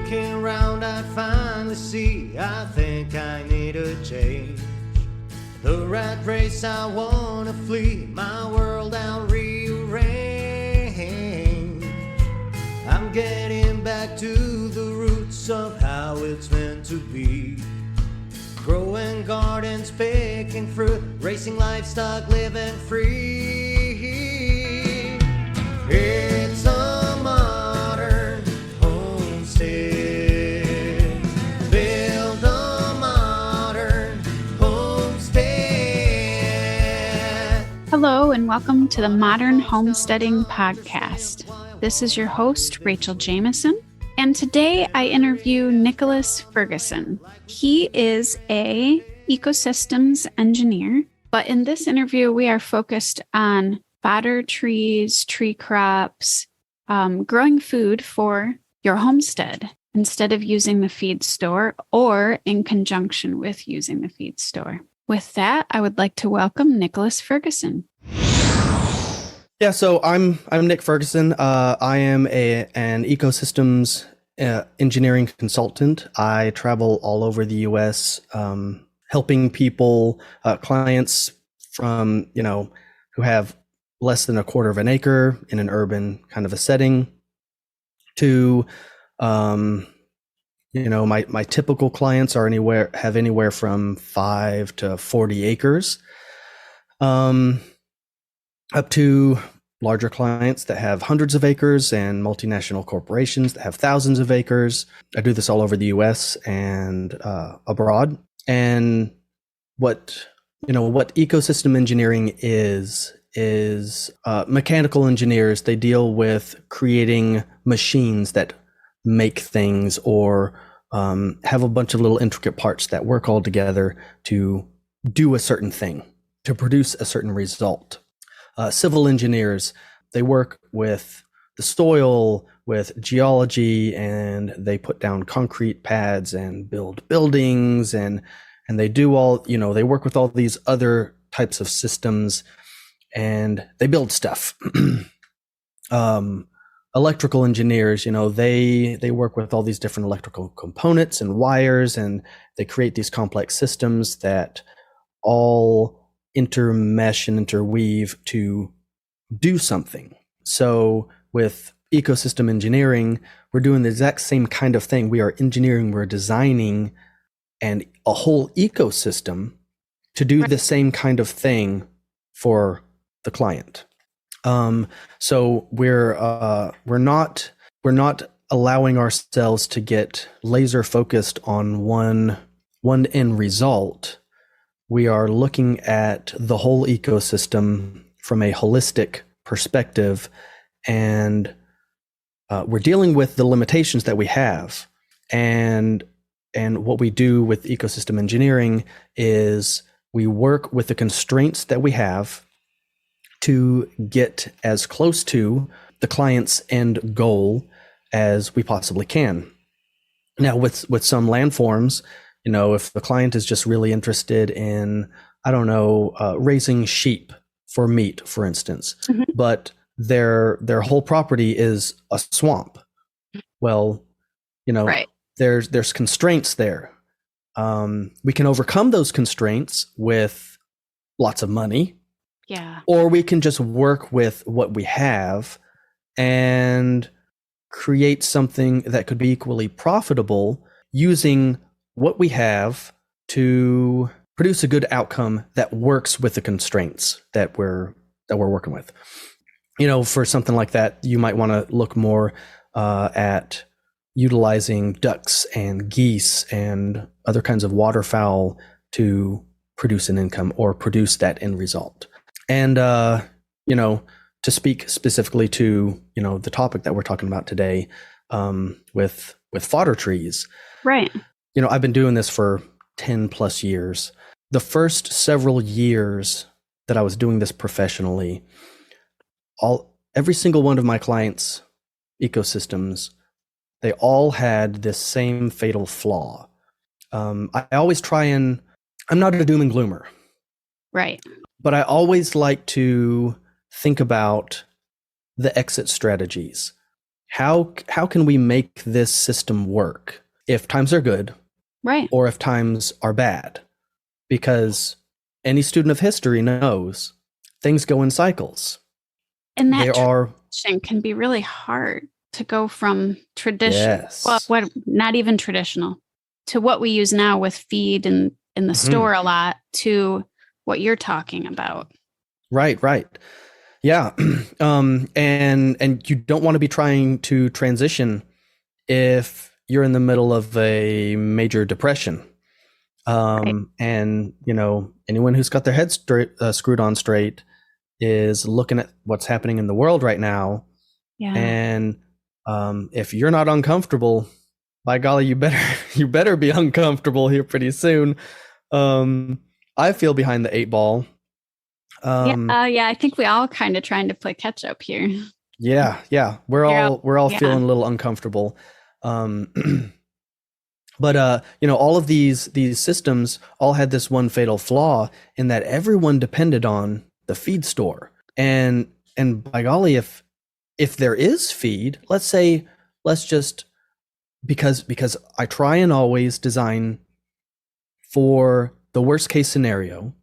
Looking around, I finally see I think I need a change. The rat race, I wanna flee. My world I'll rearrange. I'm getting back to the roots of how it's meant to be. Growing gardens, picking fruit, racing livestock, living free. It's a modern homestead. Build a modern homestead. Hello and welcome to the Modern Homesteading Podcast. This is your host, Rachel Jameson, and today I interview Nicholas Ferguson. He is a ecosystems engineer, but in this interview we are focused on fodder trees, tree crops, growing food for your homestead instead of using the feed store or in conjunction with using the feed store. With that, I would like to welcome Nicholas Ferguson. Yeah, so I'm Nick Ferguson. I am an ecosystems engineering consultant. I travel all over the U.S. Helping people, clients from who have less than a quarter of an acre in an urban kind of a setting, to my typical clients have anywhere from 5 to 40 acres. Up to larger clients that have hundreds of acres and multinational corporations that have thousands of acres. I do this all over the US and abroad. And what ecosystem engineering is mechanical engineers. They deal with creating machines that make things or have a bunch of little intricate parts that work all together to do a certain thing, to produce a certain result. Civil engineers, they work with the soil, with geology, and they put down concrete pads and build buildings, and they do all, they work with all these other types of systems, and they build stuff. Electrical engineers, they work with all these different electrical components and wires, and they create these complex systems that all intermesh and interweave to do something. So with ecosystem engineering, we're doing the exact same kind of thing. We are engineering, we're designing a whole ecosystem to do the same kind of thing for the client. So we're not allowing ourselves to get laser focused on one end result. We are looking at the whole ecosystem from a holistic perspective, and we're dealing with the limitations that we have. And what we do with ecosystem engineering is we work with the constraints that we have to get as close to the client's end goal as we possibly can. Now, with some landforms, if the client is just really interested in, raising sheep for meat, for instance, mm-hmm. but their whole property is a swamp. Well, right. There's constraints there. We can overcome those constraints with lots of money. Yeah. Or we can just work with what we have and create something that could be equally profitable using what we have to produce a good outcome that works with the constraints that we're working with. For something like that, you might want to look more at utilizing ducks and geese and other kinds of waterfowl to produce an income or produce that end result. And to speak specifically to the topic that we're talking about today, with fodder trees. Right. I've been doing this for 10 plus years. The first several years that I was doing this professionally, every single one of my clients' ecosystems, they all had this same fatal flaw. I always I'm not a doom and gloomer. Right. But I always like to think about the exit strategies. how can we make this system work if times are good, Right. or if times are bad? Because any student of history knows things go in cycles. And that There are transition can be really hard to go from tradition, yes, well, what not even traditional, to what we use now with feed in the store a lot, to what you're talking about. right. Yeah. And you don't want to be trying to transition if you're in the middle of a major depression. Right. And, anyone who's got their head screwed on straight is looking at what's happening in the world right now. Yeah. And if you're not uncomfortable, by golly, you better be uncomfortable here pretty soon. I feel behind the 8 ball. I think we all kind of trying to play catch up here. Yeah. We're all feeling a little uncomfortable. But all of these systems all had this one fatal flaw in that everyone depended on the feed store. And by golly, if there is feed, let's just because I try and always design for the worst case scenario.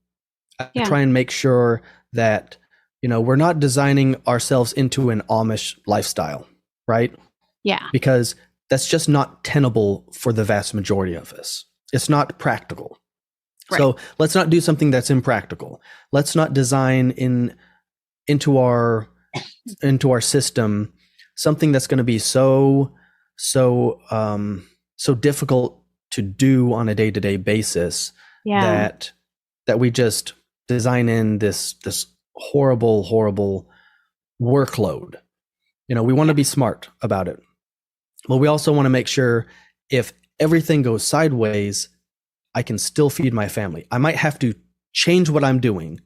I try and make sure that, we're not designing ourselves into an Amish lifestyle, right? Yeah. Because that's just not tenable for the vast majority of us. It's not practical. Right. So let's not do something that's impractical. Let's not design into our system something that's going to be so difficult to do on a day-to-day basis that we just design in this horrible workload. We want to be smart about it. But we also want to make sure if everything goes sideways, I can still feed my family. I might have to change what I'm doing.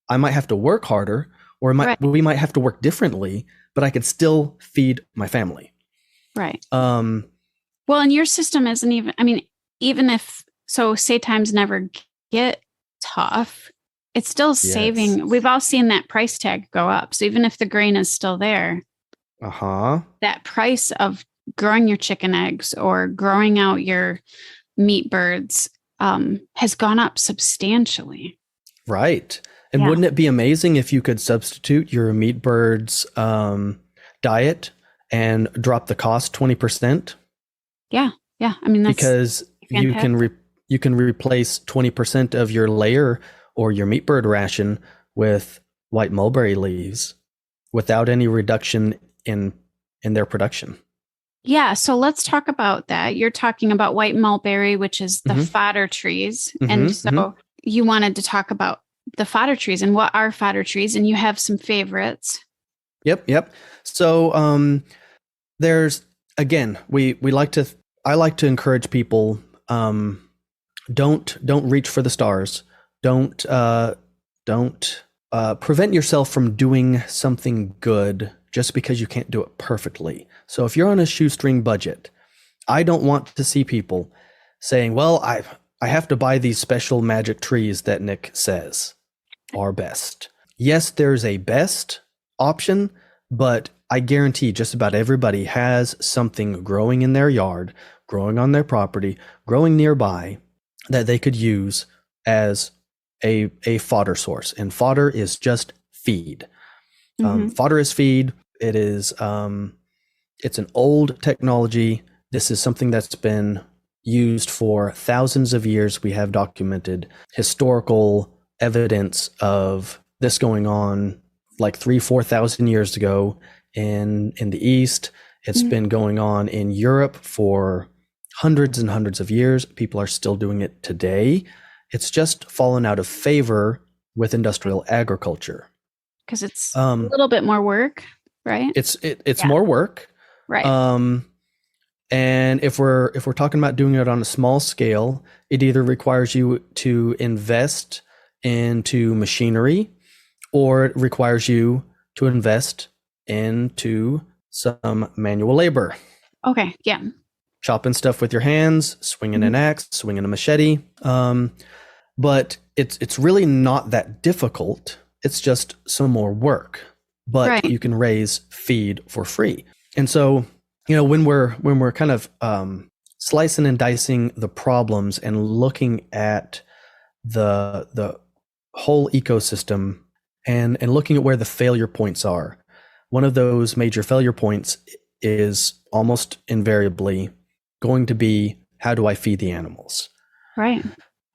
I might have to work harder, or we might have to work differently, but I could still feed my family. Right. Well, and your system isn't even, even if, say times never get tough, it's still saving. Yes. We've all seen that price tag go up. So even if the grain is still there, that price of growing your chicken eggs or growing out your meat birds has gone up substantially. Right. And wouldn't it be amazing if you could substitute your meat birds diet and drop the cost 20%? Yeah. That's because fantastic. you can replace 20% of your layer or your meat bird ration with white mulberry leaves without any reduction in their production. Yeah, so let's talk about that. You're talking about white mulberry, which is the fodder trees. And so you wanted to talk about the fodder trees and what are fodder trees, and you have some favorites. Yep. So there's, again, I like to encourage people, don't reach for the stars. Don't prevent yourself from doing something good just because you can't do it perfectly. So if you're on a shoestring budget, I don't want to see people saying, well, I have to buy these special magic trees that Nick says are best. Yes, there's a best option, but I guarantee just about everybody has something growing in their yard, growing on their property, growing nearby that they could use as a fodder source. And fodder is just feed. Fodder is feed. It is, it's an old technology. This is something that's been used for thousands of years. We have documented historical evidence of this going on like 3,000-4,000 years ago in the East. It's been going on in Europe for hundreds and hundreds of years. People are still doing it today. It's just fallen out of favor with industrial agriculture. Because it's a little bit more work, right? It's more work. Right. And if we're talking about doing it on a small scale, it either requires you to invest into machinery, or it requires you to invest into some manual labor. Okay, yeah. Chopping stuff with your hands, swinging an axe, swinging a machete. But it's really not that difficult. It's just some more work, but you can raise feed for free. And so, when we're kind of slicing and dicing the problems and looking at the whole ecosystem and looking at where the failure points are, one of those major failure points is almost invariably going to be, how do I feed the animals? Right.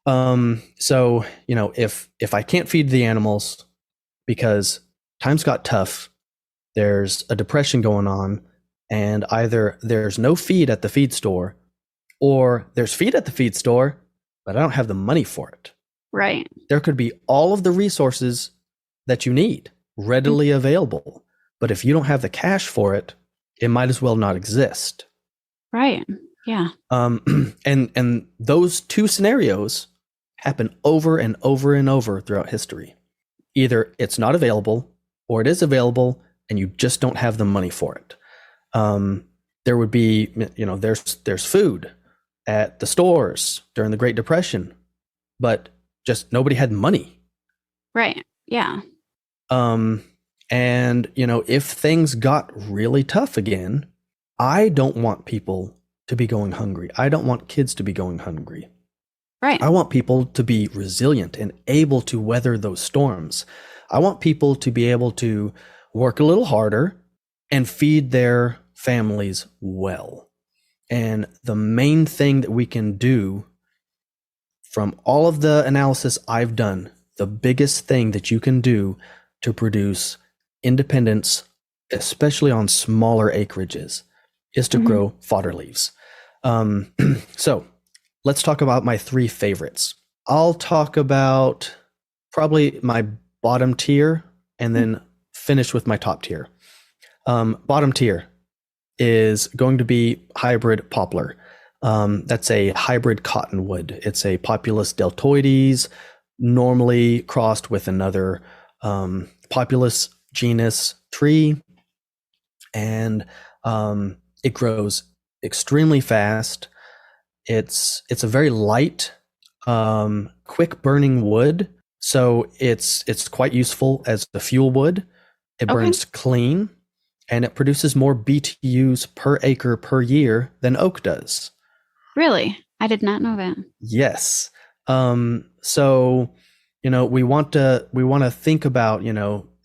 So, if I can't feed the animals because times got tough, there's a depression going on, and either there's no feed at the feed store, or there's feed at the feed store, but I don't have the money for it. Right. There could be all of the resources that you need readily available, but if you don't have the cash for it, it might as well not exist. Right. Yeah. And those two scenarios happen over and over and over throughout history. Either it's not available, or it is available and you just don't have the money for it. There would be, there's food at the stores during the Great Depression, but just nobody had money. Right. Yeah. And, if things got really tough again, I don't want people to be going hungry. I don't want kids to be going hungry. Right. I want people to be resilient and able to weather those storms. I want people to be able to work a little harder and feed their families well. And the main thing that we can do, from all of the analysis I've done, the biggest thing that you can do to produce independence, especially on smaller acreages, is to grow fodder leaves. So let's talk about my three favorites. I'll talk about probably my bottom tier and then finish with my top tier. Bottom tier is going to be hybrid poplar. That's a hybrid cottonwood. It's a Populus deltoides, normally crossed with another Populus genus tree. And it grows extremely fast. It's a very light, quick burning wood. So it's quite useful as a fuel wood. It burns clean, and it produces more BTUs per acre per year than oak does. Really? I did not know that. Yes. So, we want to think about,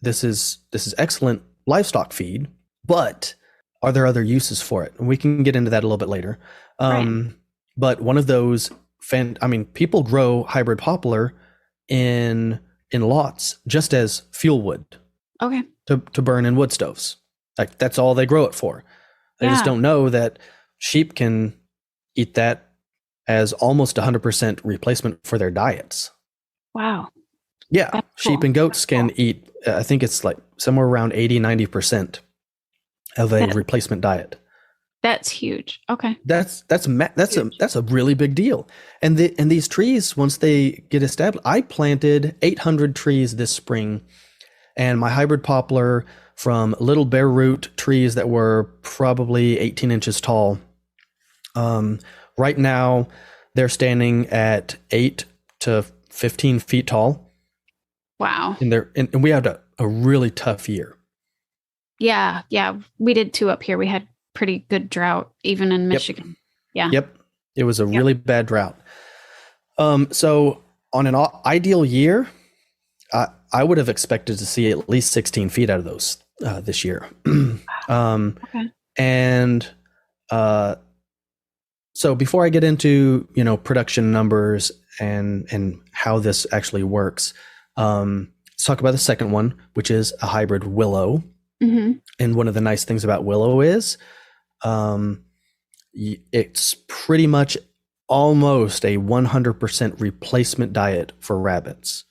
this is excellent livestock feed, but are there other uses for it? And we can get into that a little bit later. Right. But one of those, people grow hybrid poplar in lots just as fuel wood. Okay. To burn in wood stoves. Like, that's all they grow it for. They just don't know that sheep can eat that as almost 100% replacement for their diets. Wow. Yeah. That's Sheep cool. and goats can eat, I think it's like somewhere around 80-90% of a replacement diet. That's huge. Okay. That's a really big deal. And these trees, once they get established, I planted 800 trees this spring, and my hybrid poplar, from little bare root trees that were probably 18 inches tall. Right now, they're standing at 8 to 15 feet tall. Wow. And we had a really tough year. Yeah. Yeah. We did too up here. We had pretty good drought, even in Michigan. Yeah. Yep. It was a really bad drought. So on an ideal year, I would have expected to see at least 16 feet out of those this year. Okay. And so before I get into, production numbers and how this actually works, let's talk about the second one, which is a hybrid willow. Mm-hmm. And one of the nice things about willow is it's pretty much almost a 100% replacement diet for rabbits.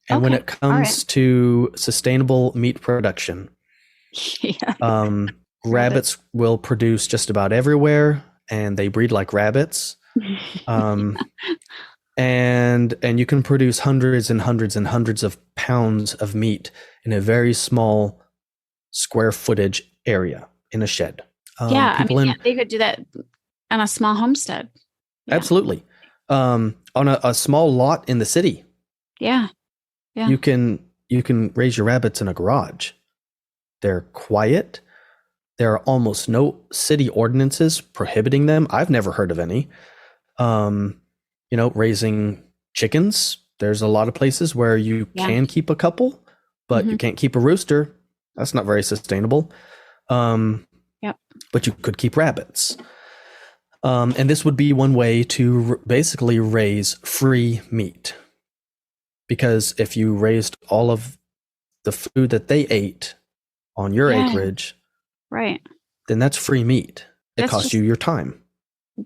And when it comes to sustainable meat production, rabbits will produce just about everywhere, and they breed like rabbits. And you can produce hundreds and hundreds and hundreds of pounds of meat in a very small square footage area in a shed. They could do that on a small homestead. Yeah. Absolutely. On a small lot in the city. Yeah. Yeah. You can raise your rabbits in a garage. They're quiet. There are almost no city ordinances prohibiting them. I've never heard of any. Raising chickens, there's a lot of places where you can keep a couple, but you can't keep a rooster. That's not very sustainable. But you could keep rabbits. And this would be one way to basically raise free meat. Because if you raised all of the food that they ate on your acreage, right, then that's free meat. It costs you your time.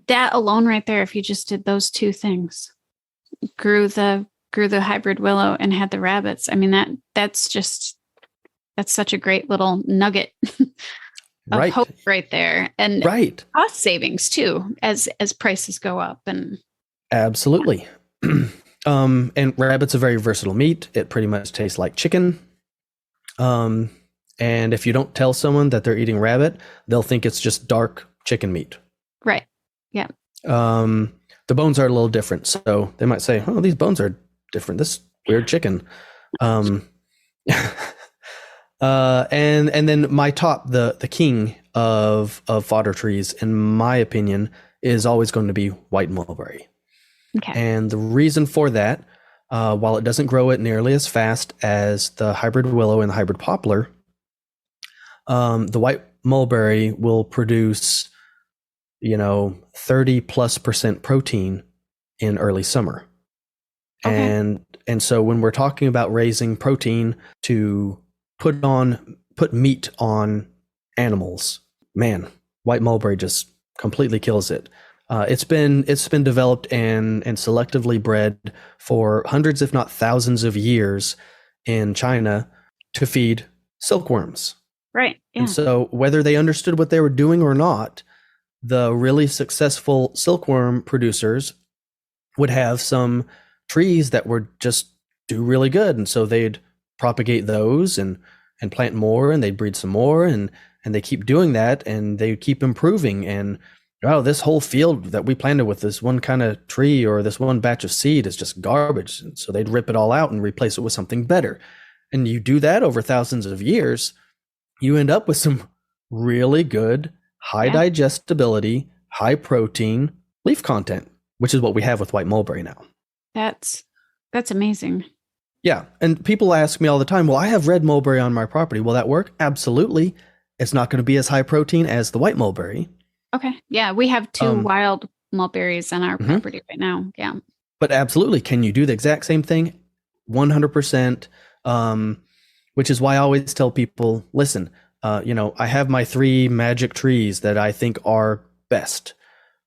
That alone right there, if you just did those two things, grew the hybrid willow and had the rabbits. I mean, that's such a great little nugget of hope right there. And cost savings too, as prices go up. And absolutely. And rabbit's a very versatile meat. It pretty much tastes like chicken. And if you don't tell someone that they're eating rabbit, they'll think it's just dark chicken meat. Right. Yeah. The bones are a little different. So they might say, oh, these bones are different. This weird chicken. And then my top, the king of fodder trees, in my opinion, is always going to be white mulberry. Okay. And the reason for that, while it doesn't grow it nearly as fast as the hybrid willow and the hybrid poplar, the white mulberry will produce, 30+% protein in early summer. Okay. And so when we're talking about raising protein to put meat on animals, man, white mulberry just completely kills it. It's been developed and selectively bred for hundreds, if not thousands of years in China to feed silkworms. Right. Yeah. And so whether they understood what they were doing or not, the really successful silkworm producers would have some trees that were just do really good. And so they'd propagate those and plant more, and they'd breed some more, and they keep doing that, and they keep improving. And this whole field that we planted with this one kind of tree or this one batch of seed is just garbage. And so they'd rip it all out and replace it with something better. And you do that over thousands of years, you end up with some really good, high digestibility, high protein leaf content, which is what we have with white mulberry now. That's amazing. Yeah. And people ask me all the time, well, I have red mulberry on my property. Will that work? Absolutely. It's not going to be as high protein as the white mulberry. Okay. Yeah. We have two wild mulberries on our property right now. Yeah. But absolutely. Can you do the exact same thing? 100%. Which is why I always tell people, listen, I have my 3 magic trees that I think are best.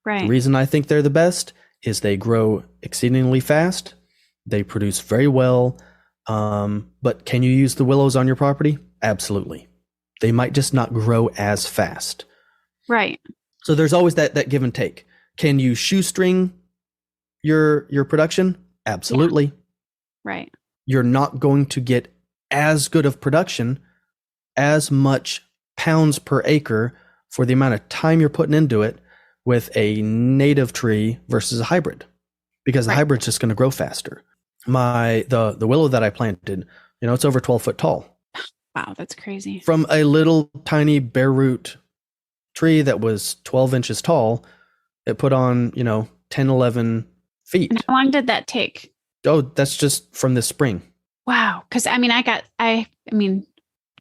Right. The reason I think they're the best is they grow exceedingly fast. They produce very well. But can you use the willows on your property? Absolutely. They might just not grow as fast. Right. So there's always that give and take. Can you shoestring your production? Absolutely. Yeah. Right. You're not going to get as good of production, as much pounds per acre for the amount of time you're putting into it with a native tree versus a hybrid, because the hybrid's just going to grow faster. The willow that I planted, it's over 12 foot tall. Wow, that's crazy. From a little tiny bare root tree that was 12 inches tall, it put on, 10, 11 feet. And how long did that take? Oh, that's just from this spring. Wow. Because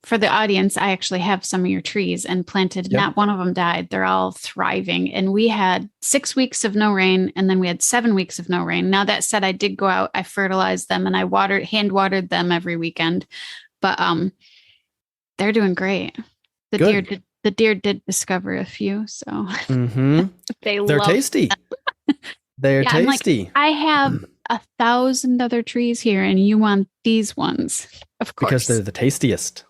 for the audience, I actually have some of your trees and planted. Yep. Not one of them died. They're all thriving. And we had 6 weeks of no rain, and then we had 7 weeks of no rain. Now that said, I did go out, I fertilized them, and I hand watered them every weekend. But they're doing great. The deer did discover a few, so they're tasty. They're tasty. Like, I have 1,000 other trees here, and you want these ones, of course, because they're the tastiest.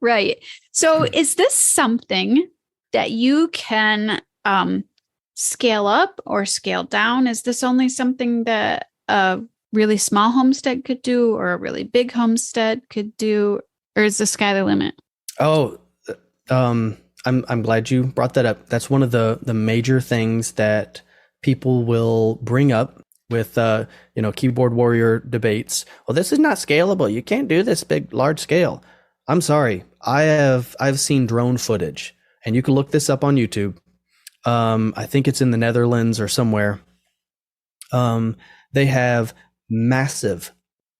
Right. So is this something that you can scale up or scale down? Is this only something that a really small homestead could do, or a really big homestead could do, or is the sky the limit? Oh, I'm glad you brought that up. That's one of the major things that people will bring up with keyboard warrior debates. Well, this is not scalable. You can't do this large scale. I'm sorry. I've seen drone footage, and you can look this up on YouTube. I think it's in the Netherlands or somewhere. They have massive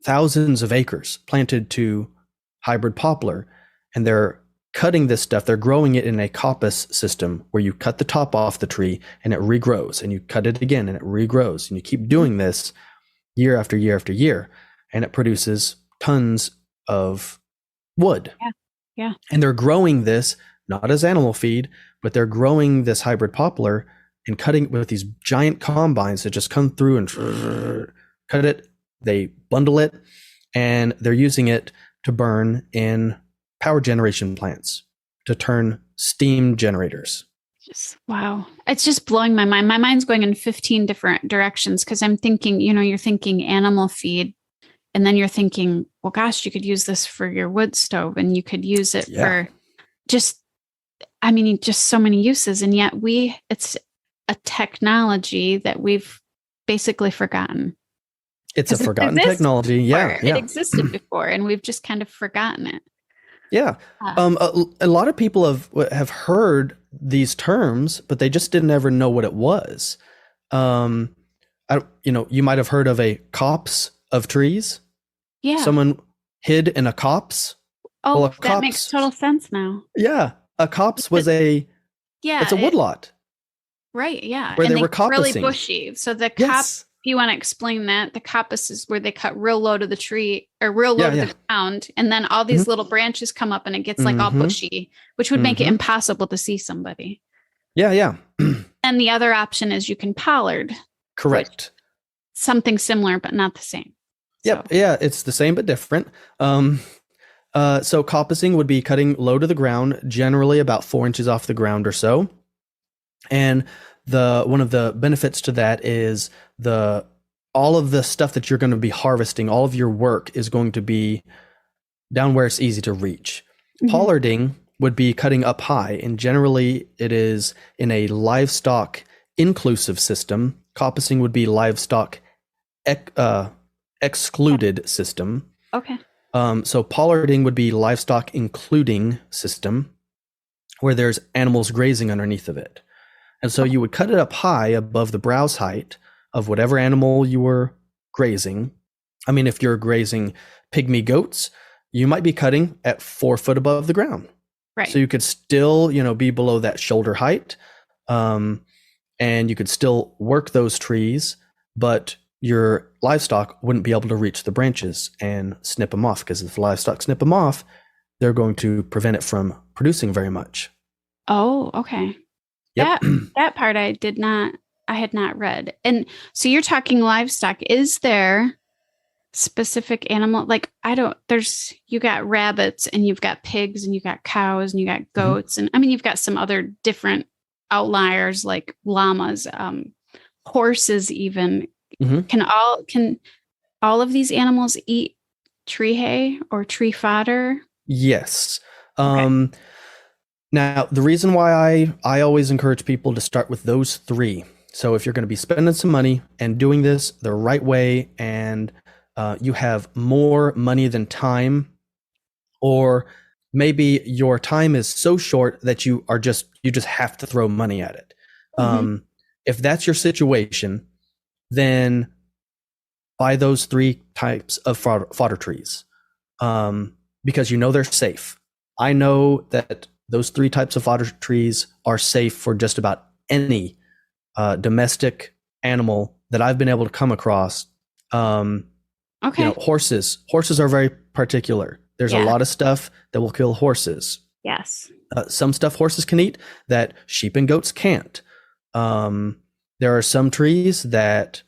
thousands of acres planted to hybrid poplar, and they're cutting this stuff. They're growing it in a coppice system where you cut the top off the tree and it regrows, and you cut it again and it regrows, and you keep doing this year after year after year, and it produces tons of wood. Yeah. And they're growing this not as animal feed, but they're growing this hybrid poplar and cutting it with these giant combines that just come through and cut it. They bundle it, and they're using it to burn in power generation plants to turn steam generators. Just wow. It's just blowing my mind. My mind's going in 15 different directions because I'm thinking, you're thinking animal feed, and then you're thinking, well, gosh, you could use this for your wood stove, and you could use it for just so many uses. And yet it's a technology that we've basically forgotten. It's a forgotten technology. Yeah. It existed before, and we've just kind of forgotten it. Yeah. A lot of people have heard these terms, but they just didn't ever know what it was. You might have heard of a copse of trees. Yeah. Someone hid in a copse. Oh, well, that makes total sense now. Yeah. A copse was it's a woodlot. Right. Yeah. Where they were coppicing. Really bushy. So the copse, if you want to explain that, the coppice is where they cut real low to the tree or real low to the ground. And then all these little branches come up and it gets like all bushy, which would make it impossible to see somebody. Yeah. Yeah. And the other option is you can pollard. Correct. Something similar, but not the same. Yep. So. Yeah. It's the same, but different. So coppicing would be cutting low to the ground, generally about 4 inches off the ground or so. And one of the benefits to that is all of the stuff that you're going to be harvesting, all of your work is going to be down where it's easy to reach. Mm-hmm. Pollarding would be cutting up high, and generally it is in a livestock inclusive system. Coppicing would be livestock excluded system. Okay. So pollarding would be livestock including system, where there's animals grazing underneath of it. And so you would cut it up high above the browse height of whatever animal you were grazing. I mean, if you're grazing pygmy goats, you might be cutting at 4 foot above the ground. Right. So you could still, be below that shoulder height. And you could still work those trees, but your livestock wouldn't be able to reach the branches and snip them off, because if livestock snip them off, they're going to prevent it from producing very much. Oh, okay. Yep. That part I had not read. And so you're talking livestock. Is there specific animal? Like, you got rabbits and you've got pigs and you got cows and you got goats. And you've got some other different outliers like llamas, horses even. Mm-hmm. Can all of these animals eat tree hay or tree fodder? Yes. Okay. Now, the reason why I always encourage people to start with those 3. So if you're going to be spending some money and doing this the right way, and you have more money than time, or maybe your time is so short that you just have to throw money at it. If that's your situation, then buy those 3 types of fodder trees, because they're safe. I know that those 3 types of fodder trees are safe for just about any domestic animal that I've been able to come across. Okay. Horses are very particular. There's a lot of stuff that will kill horses. Yes. Some stuff horses can eat that sheep and goats can't. There are some trees that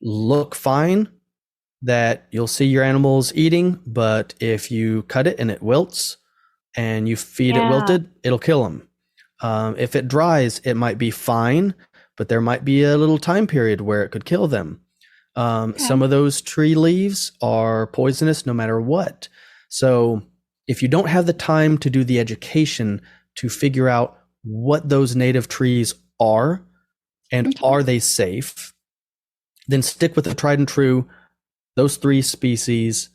look fine that you'll see your animals eating, but if you cut it and it wilts and you feed it wilted, it'll kill them. If it dries, it might be fine, but there might be a little time period where it could kill them. Some of those tree leaves are poisonous no matter what. So if you don't have the time to do the education to figure out what those native trees are and are they safe, then stick with the tried and true. Those 3 species,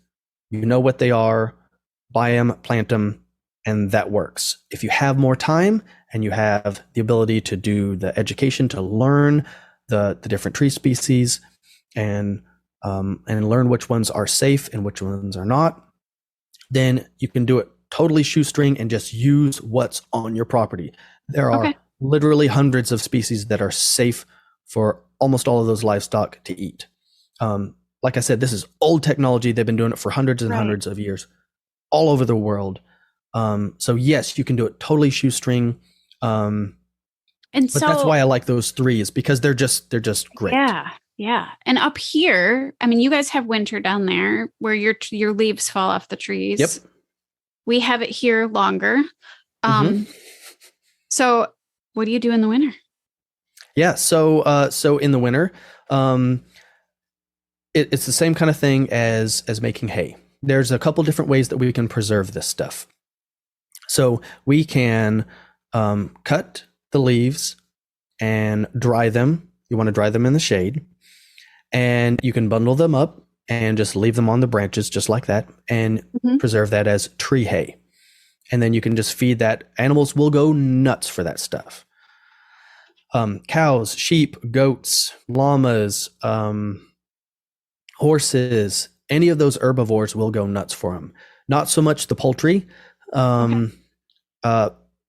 what they are, buy them, plant them, and that works. If you have more time and you have the ability to do the education to learn the different tree species and learn which ones are safe and which ones are not, then you can do it totally shoestring and just use what's on your property. There are literally hundreds of species that are safe for almost all of those livestock to eat. Like I said, this is old technology. They've been doing it for hundreds and hundreds of years all over the world. So yes, you can do it totally shoestring. But that's why I like those 3, is because they're just great. Yeah. And up here, I mean, you guys have winter down there where your leaves fall off the trees. Yep. We have it here longer. So what do you do in the winter? Yeah. So in the winter, it's the same kind of thing as making hay. There's a couple different ways that we can preserve this stuff. So we can cut the leaves and dry them. You want to dry them in the shade, and you can bundle them up and just leave them on the branches just like that, and preserve that as tree hay. And then you can just feed that. Animals will go nuts for that stuff. Cows, sheep, goats, llamas, horses, any of those herbivores will go nuts for them. Not so much the poultry.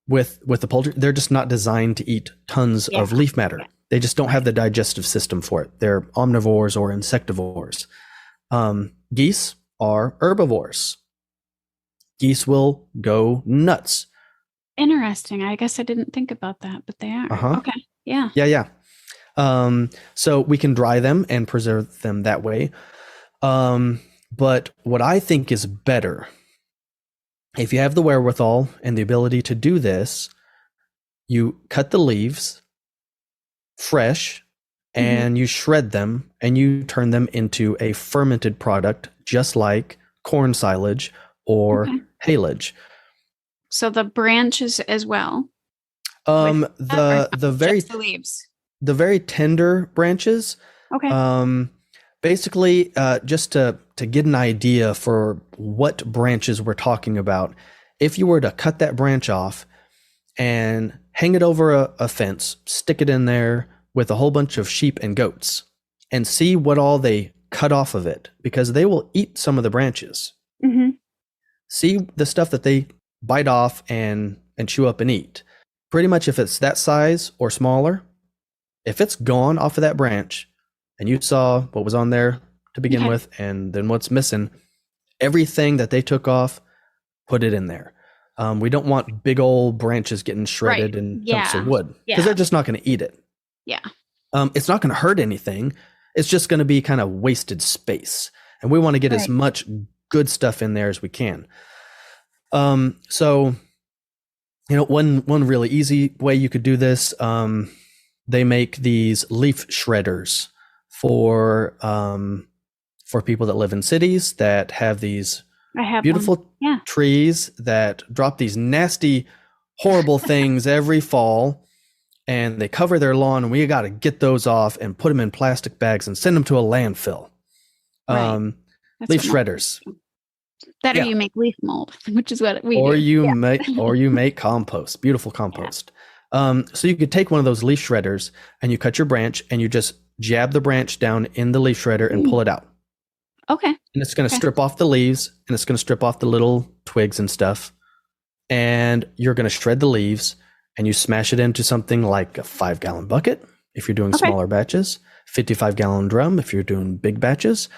With the poultry, they're just not designed to eat tons of leaf matter. They just don't have the digestive system for it. They're omnivores or insectivores. Geese are herbivores. Geese will go nuts. Interesting. I guess I didn't think about that, but they are. Okay. Yeah. Yeah. So we can dry them and preserve them that way. But what I think is better, if you have the wherewithal and the ability to do this, you cut the leaves fresh and you shred them and you turn them into a fermented product, just like corn silage or haylage. So the branches as well. The leaves. The very tender branches. Okay. Basically, just to get an idea for what branches we're talking about, if you were to cut that branch off and hang it over a fence, stick it in there with a whole bunch of sheep and goats, and see what all they cut off of it, because they will eat some of the branches. See the stuff that they bite off and chew up and eat. Pretty much if it's that size or smaller, if it's gone off of that branch, and you saw what was on there to begin with, and then what's missing, everything that they took off, put it in there. We don't want big old branches getting shredded in chunks of wood, because they're just not going to eat it. Yeah. It's not going to hurt anything. It's just going to be kind of wasted space. And we want to get as much good stuff in there as we can. So, one really easy way you could do this, they make these leaf shredders for people that live in cities that have these beautiful trees that drop these nasty, horrible things every fall, and they cover their lawn, and we got to get those off and put them in plastic bags and send them to a landfill. Leaf shredders. Better you make leaf mold, which is what we do. You make make compost, beautiful compost. So you could take one of those leaf shredders and you cut your branch and you just jab the branch down in the leaf shredder and pull it out. Okay. And it's going to strip off the leaves, and it's going to strip off the little twigs and stuff. And you're going to shred the leaves, and you smash it into something like a 5-gallon bucket if you're doing smaller batches, 55-gallon drum if you're doing big batches,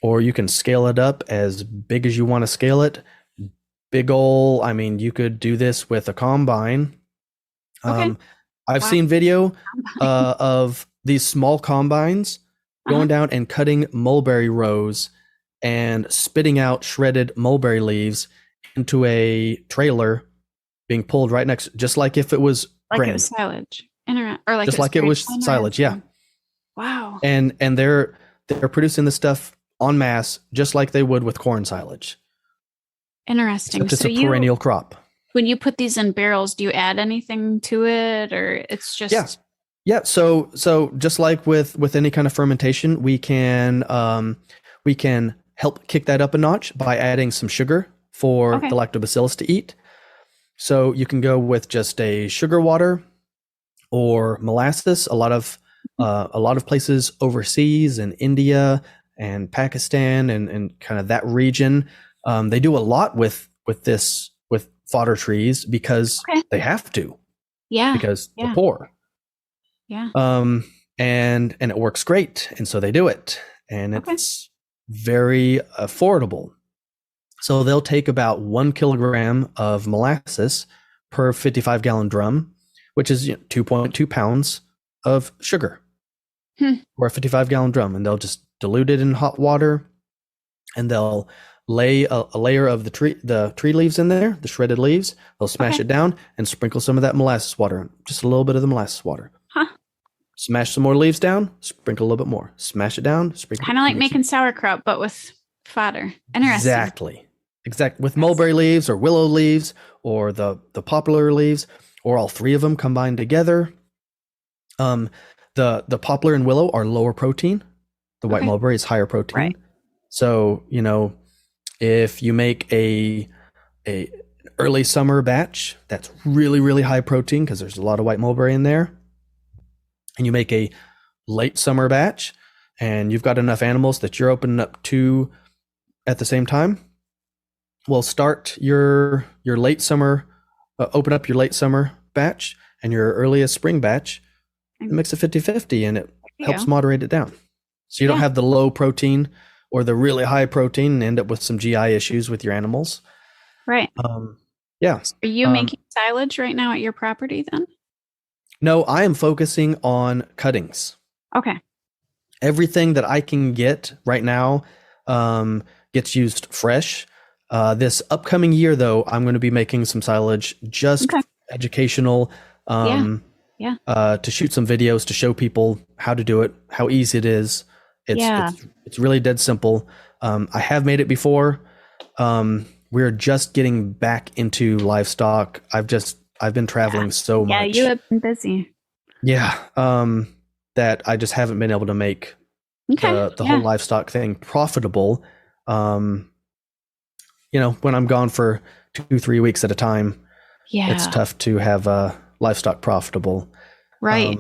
or you can scale it up as big as you want to scale it. You could do this with a combine. I've seen video of these small combines going down and cutting mulberry rows and spitting out shredded mulberry leaves into a trailer being pulled right next, just like if it was grain. It was silage. Just like it was silage, yeah. Wow. And they're producing this stuff en masse, just like they would with corn silage. Interesting. Except it's a perennial crop. When you put these in barrels, do you add anything to it, or it's just? Yeah. So just like with any kind of fermentation, we can help kick that up a notch by adding some sugar for Okay. the lactobacillus to eat. So you can go with just a sugar water or molasses. A lot of places overseas in India and Pakistan and kind of that region, they do a lot with fodder trees because Okay. they have to, Yeah. because Yeah. they're poor. Yeah. And it works great, and so they do it, and Okay. it's very affordable. So they'll take about 1 kilogram of molasses per 55-gallon drum, which is 2.2 pounds of sugar or a 55-gallon drum, and they'll just dilute it in hot water, and they'll lay a layer of the tree leaves in there, the shredded leaves. They'll smash Okay. it down and sprinkle some of that molasses water in, just a little bit of the molasses water. Huh. Smash some more leaves down, sprinkle a little bit more. Smash it down, sprinkle. Kind of like making sauerkraut, but with fodder. Interesting. Exactly. With mulberry leaves or willow leaves or the poplar leaves or all three of them combined together. The poplar and willow are lower protein. The white mulberry is higher protein. Right. So, if you make a early summer batch that's really, really high protein because there's a lot of white mulberry in there, and you make a late summer batch and you've got enough animals that you're opening up two at the same time, well, start your late summer, open up your late summer batch and your earliest spring batch and mix it 50-50, and it helps moderate it down. So you don't have the low protein or the really high protein and end up with some GI issues with your animals. Right. Yeah. Are you making silage right now at your property then? No, I am focusing on cuttings. Okay. Everything that I can get right now gets used fresh. This upcoming year, though, I'm going to be making some silage, just educational, to shoot some videos to show people how to do it, how easy it is. It's really dead simple. I have made it before. We're just getting back into livestock. I've been traveling so much. Yeah, you have been busy. Yeah. That I just haven't been able to make the whole livestock thing profitable. When I'm gone for 2-3 weeks at a time, it's tough to have livestock profitable. Right.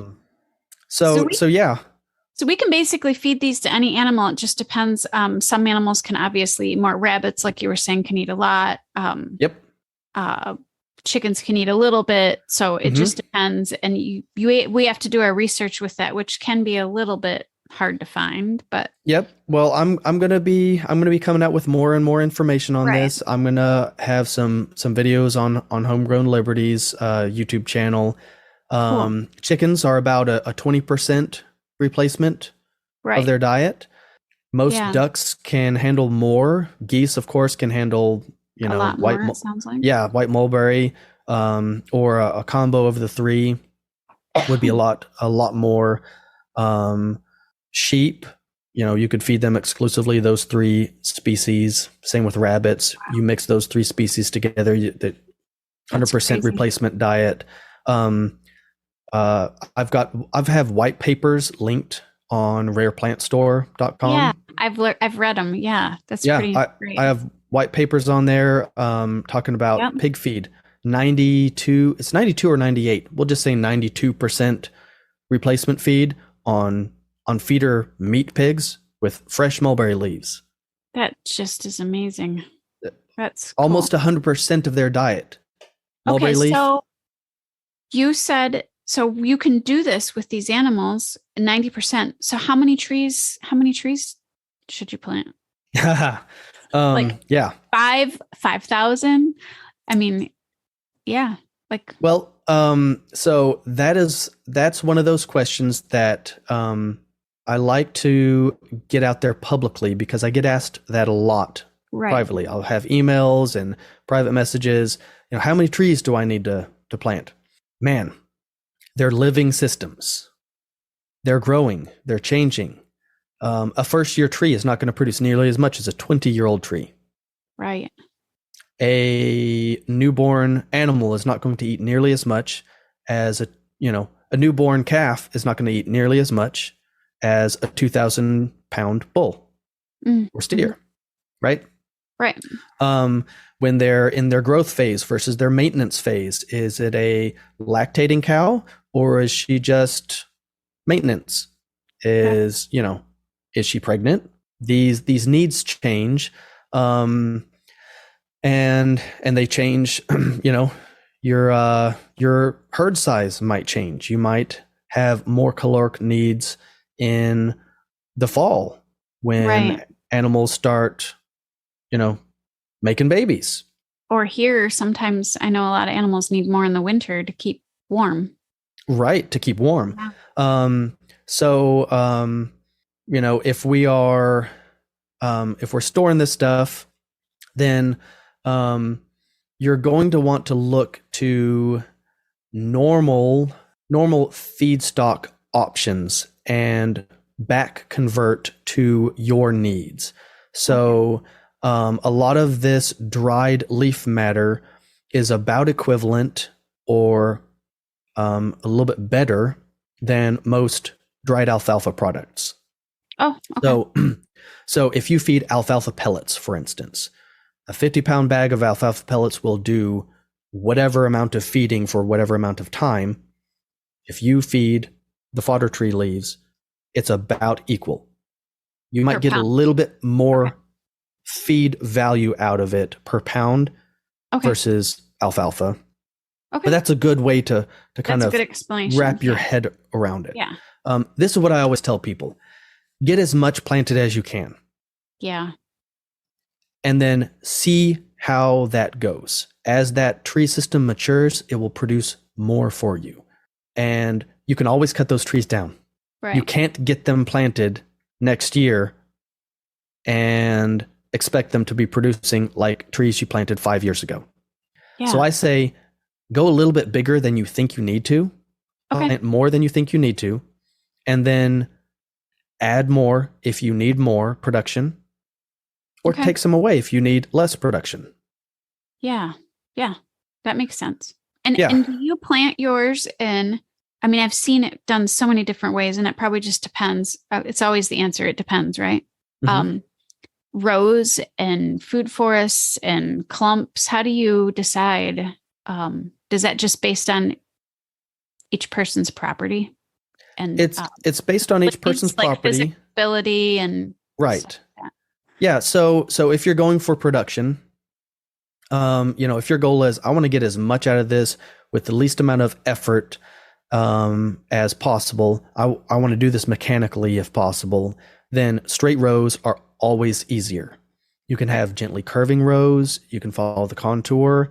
So we can basically feed these to any animal. It just depends. Some animals can obviously eat more. Rabbits, like you were saying, can eat a lot. Chickens can eat a little bit. So it just depends. And we have to do our research with that, which can be a little bit hard to find. But well, I'm gonna be coming out with more and more information on this. I'm gonna have some videos on Homegrown Liberty's YouTube channel. Chickens are about a 20% replacement of their diet. Most ducks can handle more. Geese, of course, can handle a lot more, it sounds like. White mulberry, or a combo of the three would be a lot more. Sheep, you could feed them exclusively those three species. Same with rabbits. You mix those three species together, the 100% replacement diet. I have white papers linked on rareplantstore.com. Yeah, I've read them. Yeah, that's pretty great. I have white papers on there talking about pig feed. 92 or 98. We'll just say 92% replacement feed on feeder meat pigs with fresh mulberry leaves. That just is amazing. That's almost 100% of their diet. Mulberry leaf. So you said you can do this with these animals 90%. So how many trees should you plant? 5,000. I mean, so that's one of those questions that I like to get out there publicly, because I get asked that a lot privately. I'll have emails and private messages. How many trees do I need to plant? Man, they're living systems. They're growing. They're changing. A first-year tree is not going to produce nearly as much as a 20-year-old tree. Right. A newborn animal is not going to eat nearly as much as a newborn calf is not going to eat nearly as much as a 2,000-pound bull or steer, right? Right. When they're in their growth phase versus their maintenance phase. Is it a lactating cow, or is she just maintenance? Is she pregnant? These needs change, and they change. Your herd size might change. You might have more caloric needs in the fall when animals start, making babies. Or here, sometimes I know a lot of animals need more in the winter to keep warm. Right, to keep warm. Yeah. If we are, if we're storing this stuff, then you're going to want to look to normal feedstock options and back convert to your needs. So a lot of this dried leaf matter is about equivalent or a little bit better than most dried alfalfa products. Oh, okay. So if you feed alfalfa pellets, for instance, a 50-pound bag of alfalfa pellets will do whatever amount of feeding for whatever amount of time. If you feed the fodder tree leaves, it's about equal. You might get a little bit more feed value out of it per pound versus alfalfa. Okay. But that's a good way to kind of wrap your head around it. Yeah. This is what I always tell people. Get as much planted as you can. Yeah. And then see how that goes. As that tree system matures, it will produce more for you. And you can always cut those trees down. Right. You can't get them planted next year and expect them to be producing like trees you planted 5 years ago. Yeah. So I say, go a little bit bigger than you think you need to, plant more than you think you need to, and then add more if you need more production, or take some away if you need less production. Yeah. Yeah. That makes sense. And do you plant yours in, I mean, I've seen it done so many different ways, and it probably just depends. It's always the answer. It depends, right? Mm-hmm. Rows and food forests and clumps. How do you decide? Does that just based on each person's property? And it's based on each person's property, visibility, and right. Like yeah. So if you're going for production, if your goal is I want to get as much out of this with the least amount of effort as possible. I want to do this mechanically if possible. Then straight rows are always easier. You can have gently curving rows. You can follow the contour.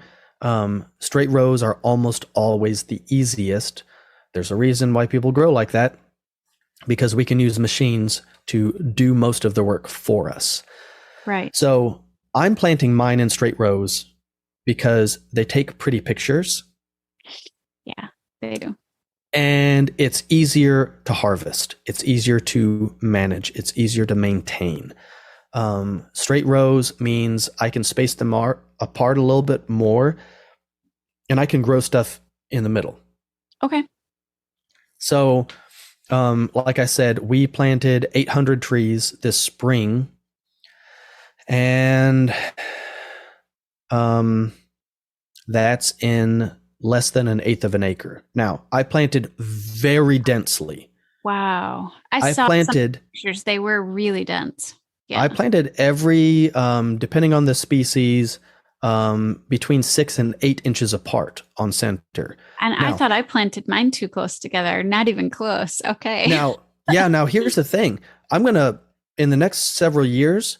Straight rows are almost always the easiest. There's a reason why people grow like that, because we can use machines to do most of the work for us. Right. So I'm planting mine in straight rows because they take pretty pictures. Yeah, they do. And it's easier to harvest. It's easier to manage. It's easier to maintain. Straight rows means I can space them apart a little bit more, and I can grow stuff in the middle. Okay. So, like I said, we planted 800 trees this spring, and that's in less than an eighth of an acre. Now, I planted very densely. Wow. I saw planted some pictures. They were really dense. Yeah. I planted every, depending on the species, between 6 and 8 inches apart on center. And now, I thought I planted mine too close together. Not even close. Okay. Now here's the thing. I'm going to, in the next several years,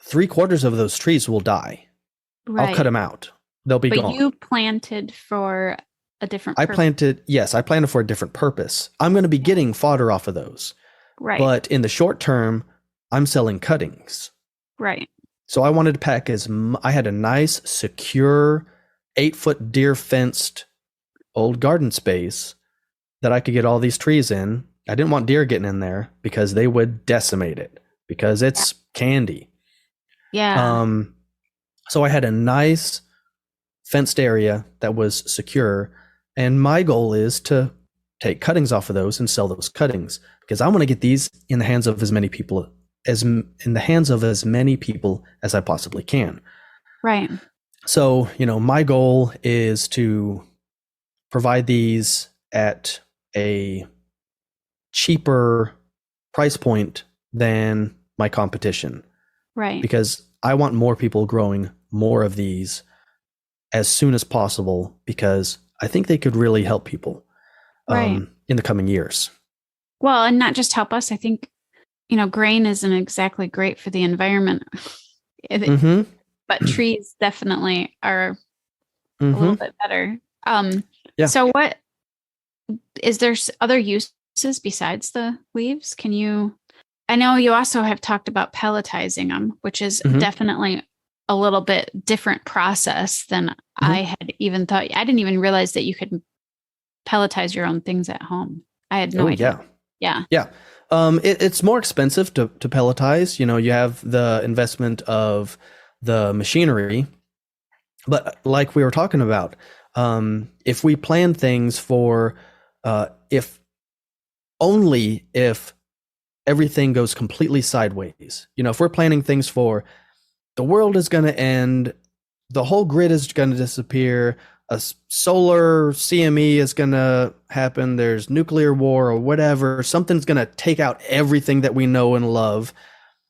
3/4 of those trees will die. Right. I'll cut them out. They'll be gone. But you planted for a different purpose. I planted for a different purpose. I'm going to be getting fodder off of those. Right. But in the short term, I'm selling cuttings. Right. So I wanted to pack I had a nice, secure, 8-foot deer fenced old garden space that I could get all these trees in. I didn't want deer getting in there because they would decimate it because it's candy. Yeah. So I had a nice fenced area that was secure. And my goal is to take cuttings off of those and sell those cuttings because I want to get these in the hands of as many people in the hands of as many people as I possibly can. Right. So, my goal is to provide these at a cheaper price point than my competition. Right. Because I want more people growing more of these as soon as possible, because I think they could really help people in the coming years. Well, and not just help us. I think, grain isn't exactly great for the environment. But trees definitely are a little bit better. So what is there other uses besides the leaves? I know you also have talked about pelletizing them, which is definitely a little bit different process than I had even thought. I didn't even realize that you could pelletize your own things at home. I had no idea. Yeah. It's more expensive to pelletize. You have the investment of the machinery, but like we were talking about, if we plan things for if everything goes completely sideways, if we're planning things for the world is going to end, the whole grid is going to disappear, a solar CME is going to happen, there's nuclear war or whatever, something's going to take out everything that we know and love,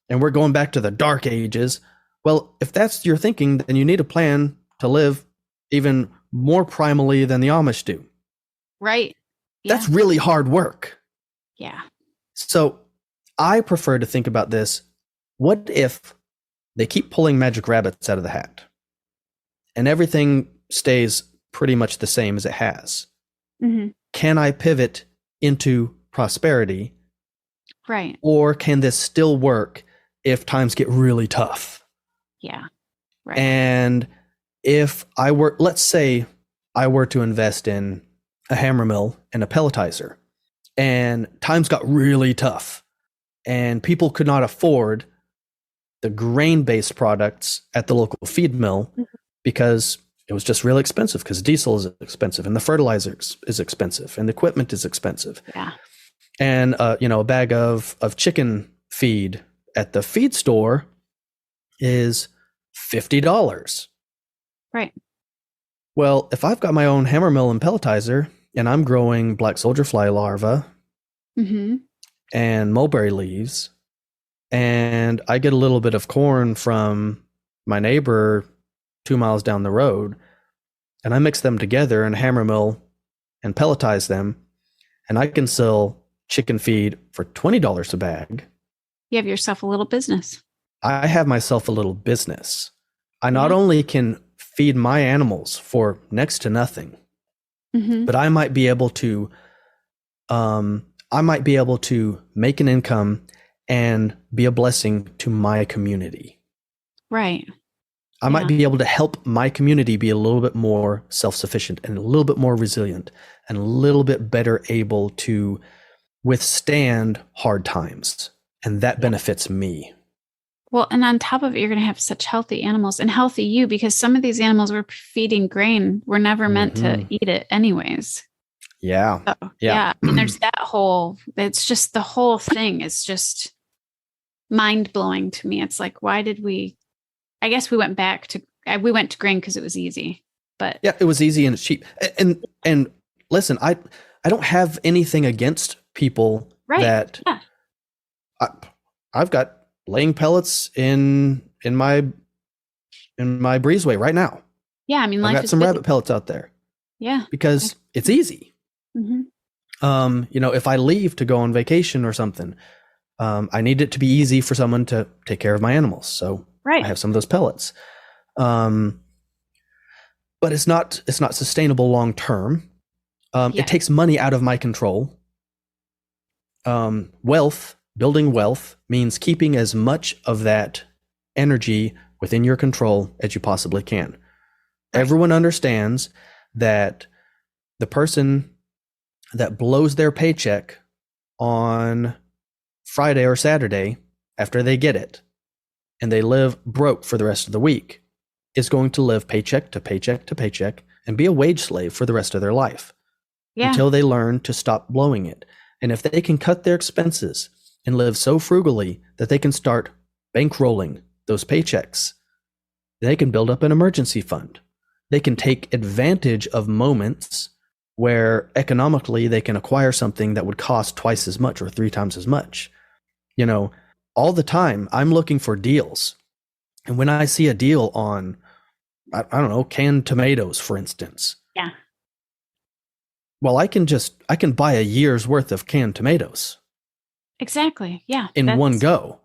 and we're going back to the dark ages. Well, if that's your thinking, then you need a plan to live even more primally than the Amish do. Right. Yeah. That's really hard work. Yeah. So I prefer to think about this. What if they keep pulling magic rabbits out of the hat and everything stays pretty much the same as it has? Can I pivot into prosperity? Right. Or can this still work if times get really tough? Yeah. Right. And if let's say I were to invest in a hammer mill and a pelletizer, and times got really tough and people could not afford the grain-based products at the local feed mill because it was just really expensive, because diesel is expensive and the fertilizer is expensive and the equipment is expensive. Yeah. And a bag of chicken feed at the feed store is $50. Right. Well, if I've got my own hammer mill and pelletizer and I'm growing black soldier fly larvae and mulberry leaves, and I get a little bit of corn from my neighbor 2 miles down the road, and I mix them together in a hammer mill and pelletize them, and I can sell chicken feed for $20 a bag. You have yourself a little business. I have myself a little business. I not only can feed my animals for next to nothing, but I might be able to make an income and be a blessing to my community. Right. I might be able to help my community be a little bit more self-sufficient and a little bit more resilient and a little bit better able to withstand hard times. And that benefits me. Well, and on top of it, you're going to have such healthy animals and healthy you, because some of these animals we're feeding grain were never meant to eat it anyways. Yeah. So, and there's it's just the whole thing is just mind blowing to me. It's like, why did I guess we went to grain because it was easy, but yeah, it was easy and it's cheap. And listen, I don't have anything against people that I've got laying pellets in my breezeway right now. Yeah. I mean, I've got some rabbit pellets out there. Yeah. Because it's easy. If I leave to go on vacation or something, I need it to be easy for someone to take care of my animals. So I have some of those pellets. But it's not sustainable long term. It takes money out of my control. Building wealth means keeping as much of that energy within your control as you possibly can. Right. Everyone understands that the person that blows their paycheck on Friday or Saturday after they get it and they live broke for the rest of the week is going to live paycheck to paycheck to paycheck and be a wage slave for the rest of their life until they learn to stop blowing it. And if they can cut their expenses and live so frugally that they can start bankrolling those paychecks. They can build up an emergency fund. They can take advantage of moments where economically they can acquire something that would cost twice as much or 3 times as much. You know, all the time I'm looking for deals. And when I see a deal on, I don't know, canned tomatoes, for instance. Yeah. Well, I can buy a year's worth of canned tomatoes. Exactly. Yeah. In one go.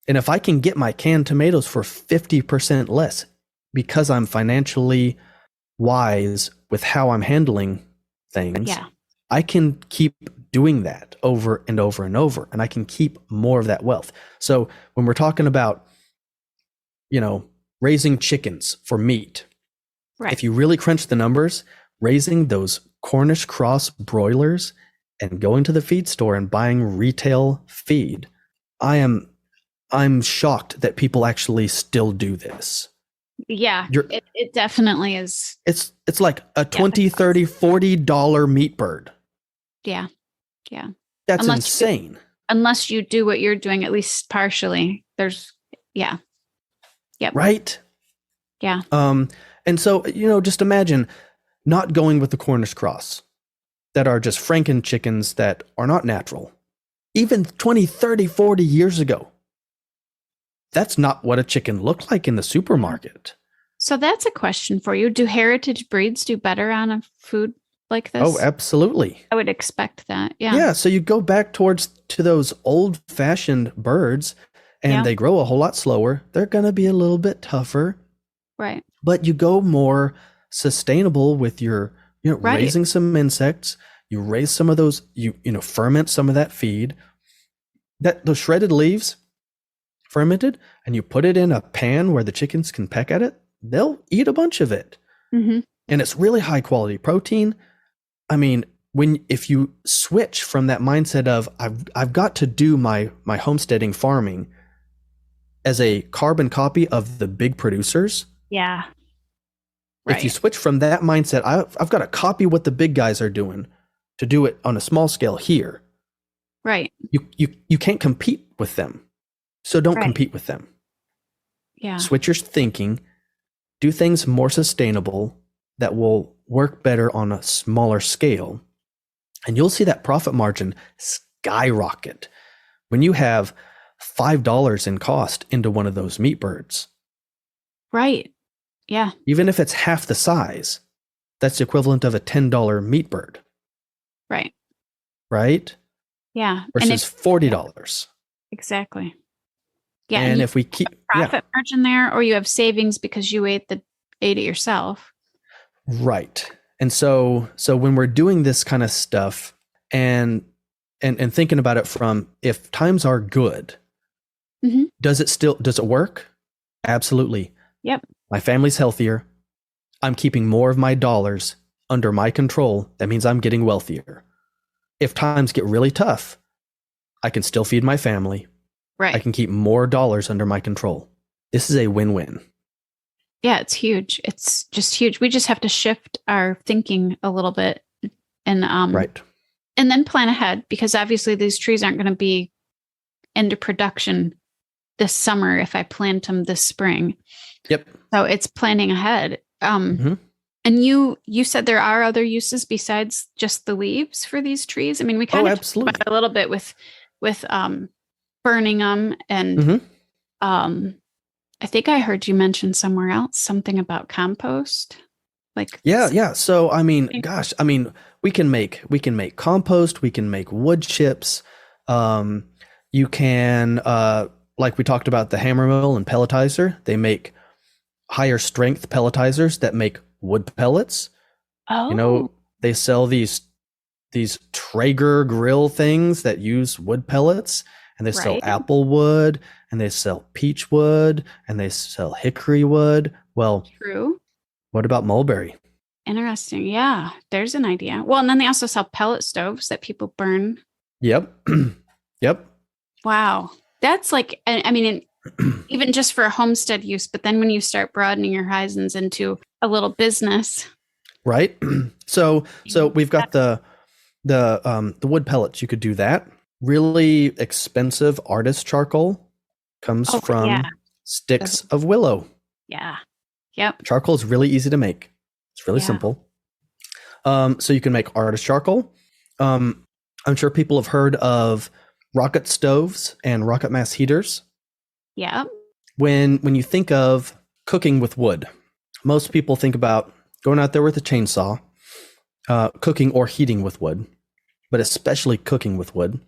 And if I can get my canned tomatoes for 50% less because I'm financially wise with how I'm handling things, I can keep doing that over and over and over, and I can keep more of that wealth. So when we're talking about, you know, raising chickens for meat, if you really crunch the numbers, raising those Cornish cross broilers and going to the feed store and buying retail feed, I'm shocked that people actually still do this. Yeah, it definitely is. It's like a $20, $30, $40 meat bird. Yeah. Yeah. That's insane. Unless you do what you're doing, at least partially. Yep. Right? Yeah. And so, you know, just imagine not going with the Cornish cross that are just Franken chickens that are not natural. Even 20, 30, 40 years ago, that's not what a chicken looked like in the supermarket. So that's a question for you. Do heritage breeds do better on a food like this? Oh, absolutely. I would expect that. Yeah. Yeah. So you go back to those old fashioned birds and they grow a whole lot slower. They're going to be a little bit tougher. Right. But you go more sustainable with your, raising some insects. You raise some of those, ferment some of that feed. Those shredded leaves, fermented, and you put it in a pan where the chickens can peck at it, they'll eat a bunch of it. Mm-hmm. And it's really high quality protein. I mean, if you switch from that mindset of I've got to do my homesteading farming as a carbon copy of the big producers. Yeah. Right. If you switch from that mindset, I've got to copy what the big guys are doing to do it on a small scale here. Right. You can't compete with them. So don't compete with them. Yeah. Switch your thinking, do things more sustainable that will work better on a smaller scale. And you'll see that profit margin skyrocket when you have $5 in cost into one of those meat birds. Right. Yeah. Even if it's half the size, that's the equivalent of a $10 meat bird. Right. Right? Yeah. Versus $40. Exactly. Yeah. And if we keep profit margin there, or you have savings because you ate it yourself. Right. And so when we're doing this kind of stuff and thinking about it from, if times are good, does it work? Absolutely. Yep. My family's healthier. I'm keeping more of my dollars under my control. That means I'm getting wealthier. If times get really tough, I can still feed my family. Right. I can keep more dollars under my control. This is a win-win. Yeah, it's huge. It's just huge. We just have to shift our thinking a little bit and and then plan ahead, because obviously these trees aren't going to be into production this summer if I plant them this spring. Yep. So it's planning ahead. And you said there are other uses besides just the leaves for these trees. I mean, we kind of talked about it a little bit with burning them, and I think I heard you mention somewhere else something about compost. Yeah. So I mean, we can make compost. We can make wood chips. You can, like we talked about the hammer mill and pelletizer. They make higher strength pelletizers that make wood pellets. Oh, they sell these Traeger grill things that use wood pellets, and they sell apple wood, and they sell peach wood, and they sell hickory wood. Well, true. What about mulberry? Interesting. Yeah, there's an idea. Well, and then they also sell pellet stoves that people burn. Yep. Yep. Wow. That's even just for a homestead use, but then when you start broadening your horizons into a little business. Right. So we've got the wood pellets. You could do that. really expensive artist charcoal comes from yeah. sticks of willow. Yeah. Yep. Charcoal is really easy to make. It's really Yeah. simple. So you can make artist charcoal. I'm sure people have heard of rocket stoves and rocket mass heaters. Yep. When you think of cooking with wood, most people think about going out there with a chainsaw, cooking or heating with wood, but especially cooking with wood.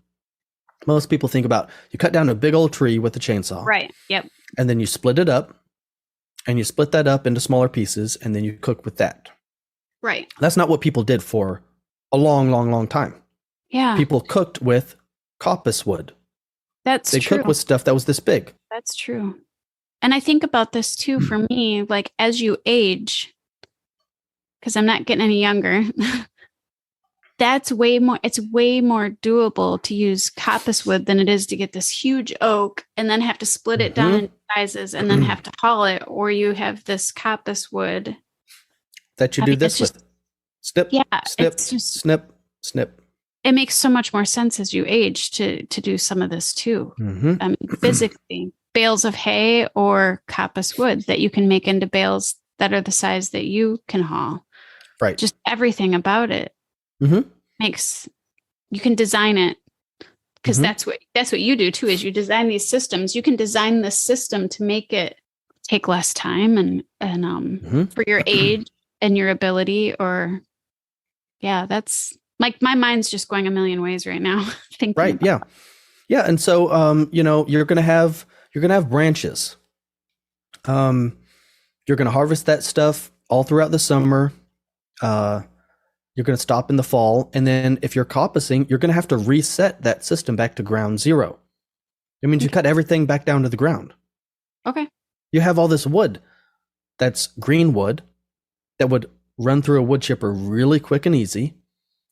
Most people think about you cut down a big old tree with a chainsaw. Right. Yep. And then you split it up, and you split that up into smaller pieces, and then you cook with that. Right. That's not what people did for a long, long, long time. Yeah. People cooked with coppice wood. That's They true. cooked with stuff that was this big. That's true. And I think about this too for me, like as you age, because I'm not getting any younger, it's way more doable to use coppice wood than it is to get this huge oak and then have to split it down into sizes and then have to haul it, or you have this coppice wood that you do this with. Snip, snip, snip, snip. It makes so much more sense as you age to do some of this too. I mean, physically, bales of hay or coppice wood that you can make into bales that are the size that you can haul. Right. Just everything about it makes, you can design it, because that's what you do too, is you design these systems. You can design this system to make it take less time and for your age and your ability, or that's like, my mind's just going a million ways right now. Thinking right. Yeah. Yeah. And so, you're going to have branches. You're going to harvest that stuff all throughout the summer. You're going to stop in the fall. And then if you're coppicing, you're going to have to reset that system back to ground zero. It means you cut everything back down to the ground. Okay. You have all this wood that's green wood that would run through a wood chipper really quick and easy.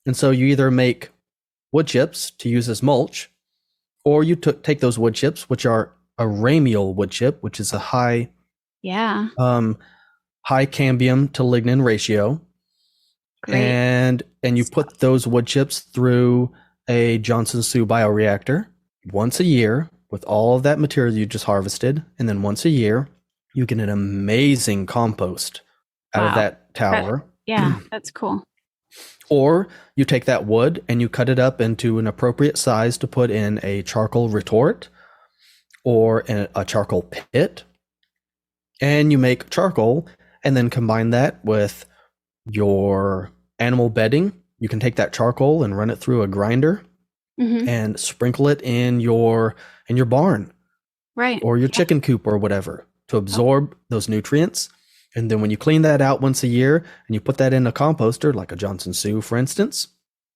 And so you either make wood chips to use as mulch, or you take those wood chips, which are a ramial wood chip, which is a high cambium to lignin ratio. Great. And you put those wood chips through a Johnson Sioux bioreactor once a year with all of that material you just harvested. And then once a year, you get an amazing compost out of that tower. That's cool. Or you take that wood and you cut it up into an appropriate size to put in a charcoal retort or a charcoal pit. And you make charcoal and then combine that with your animal bedding. You can take that charcoal and run it through a grinder and sprinkle it in your barn, right, or your chicken coop or whatever, to absorb those nutrients. And then when you clean that out once a year and you put that in a composter, like a Johnson Sioux, for instance,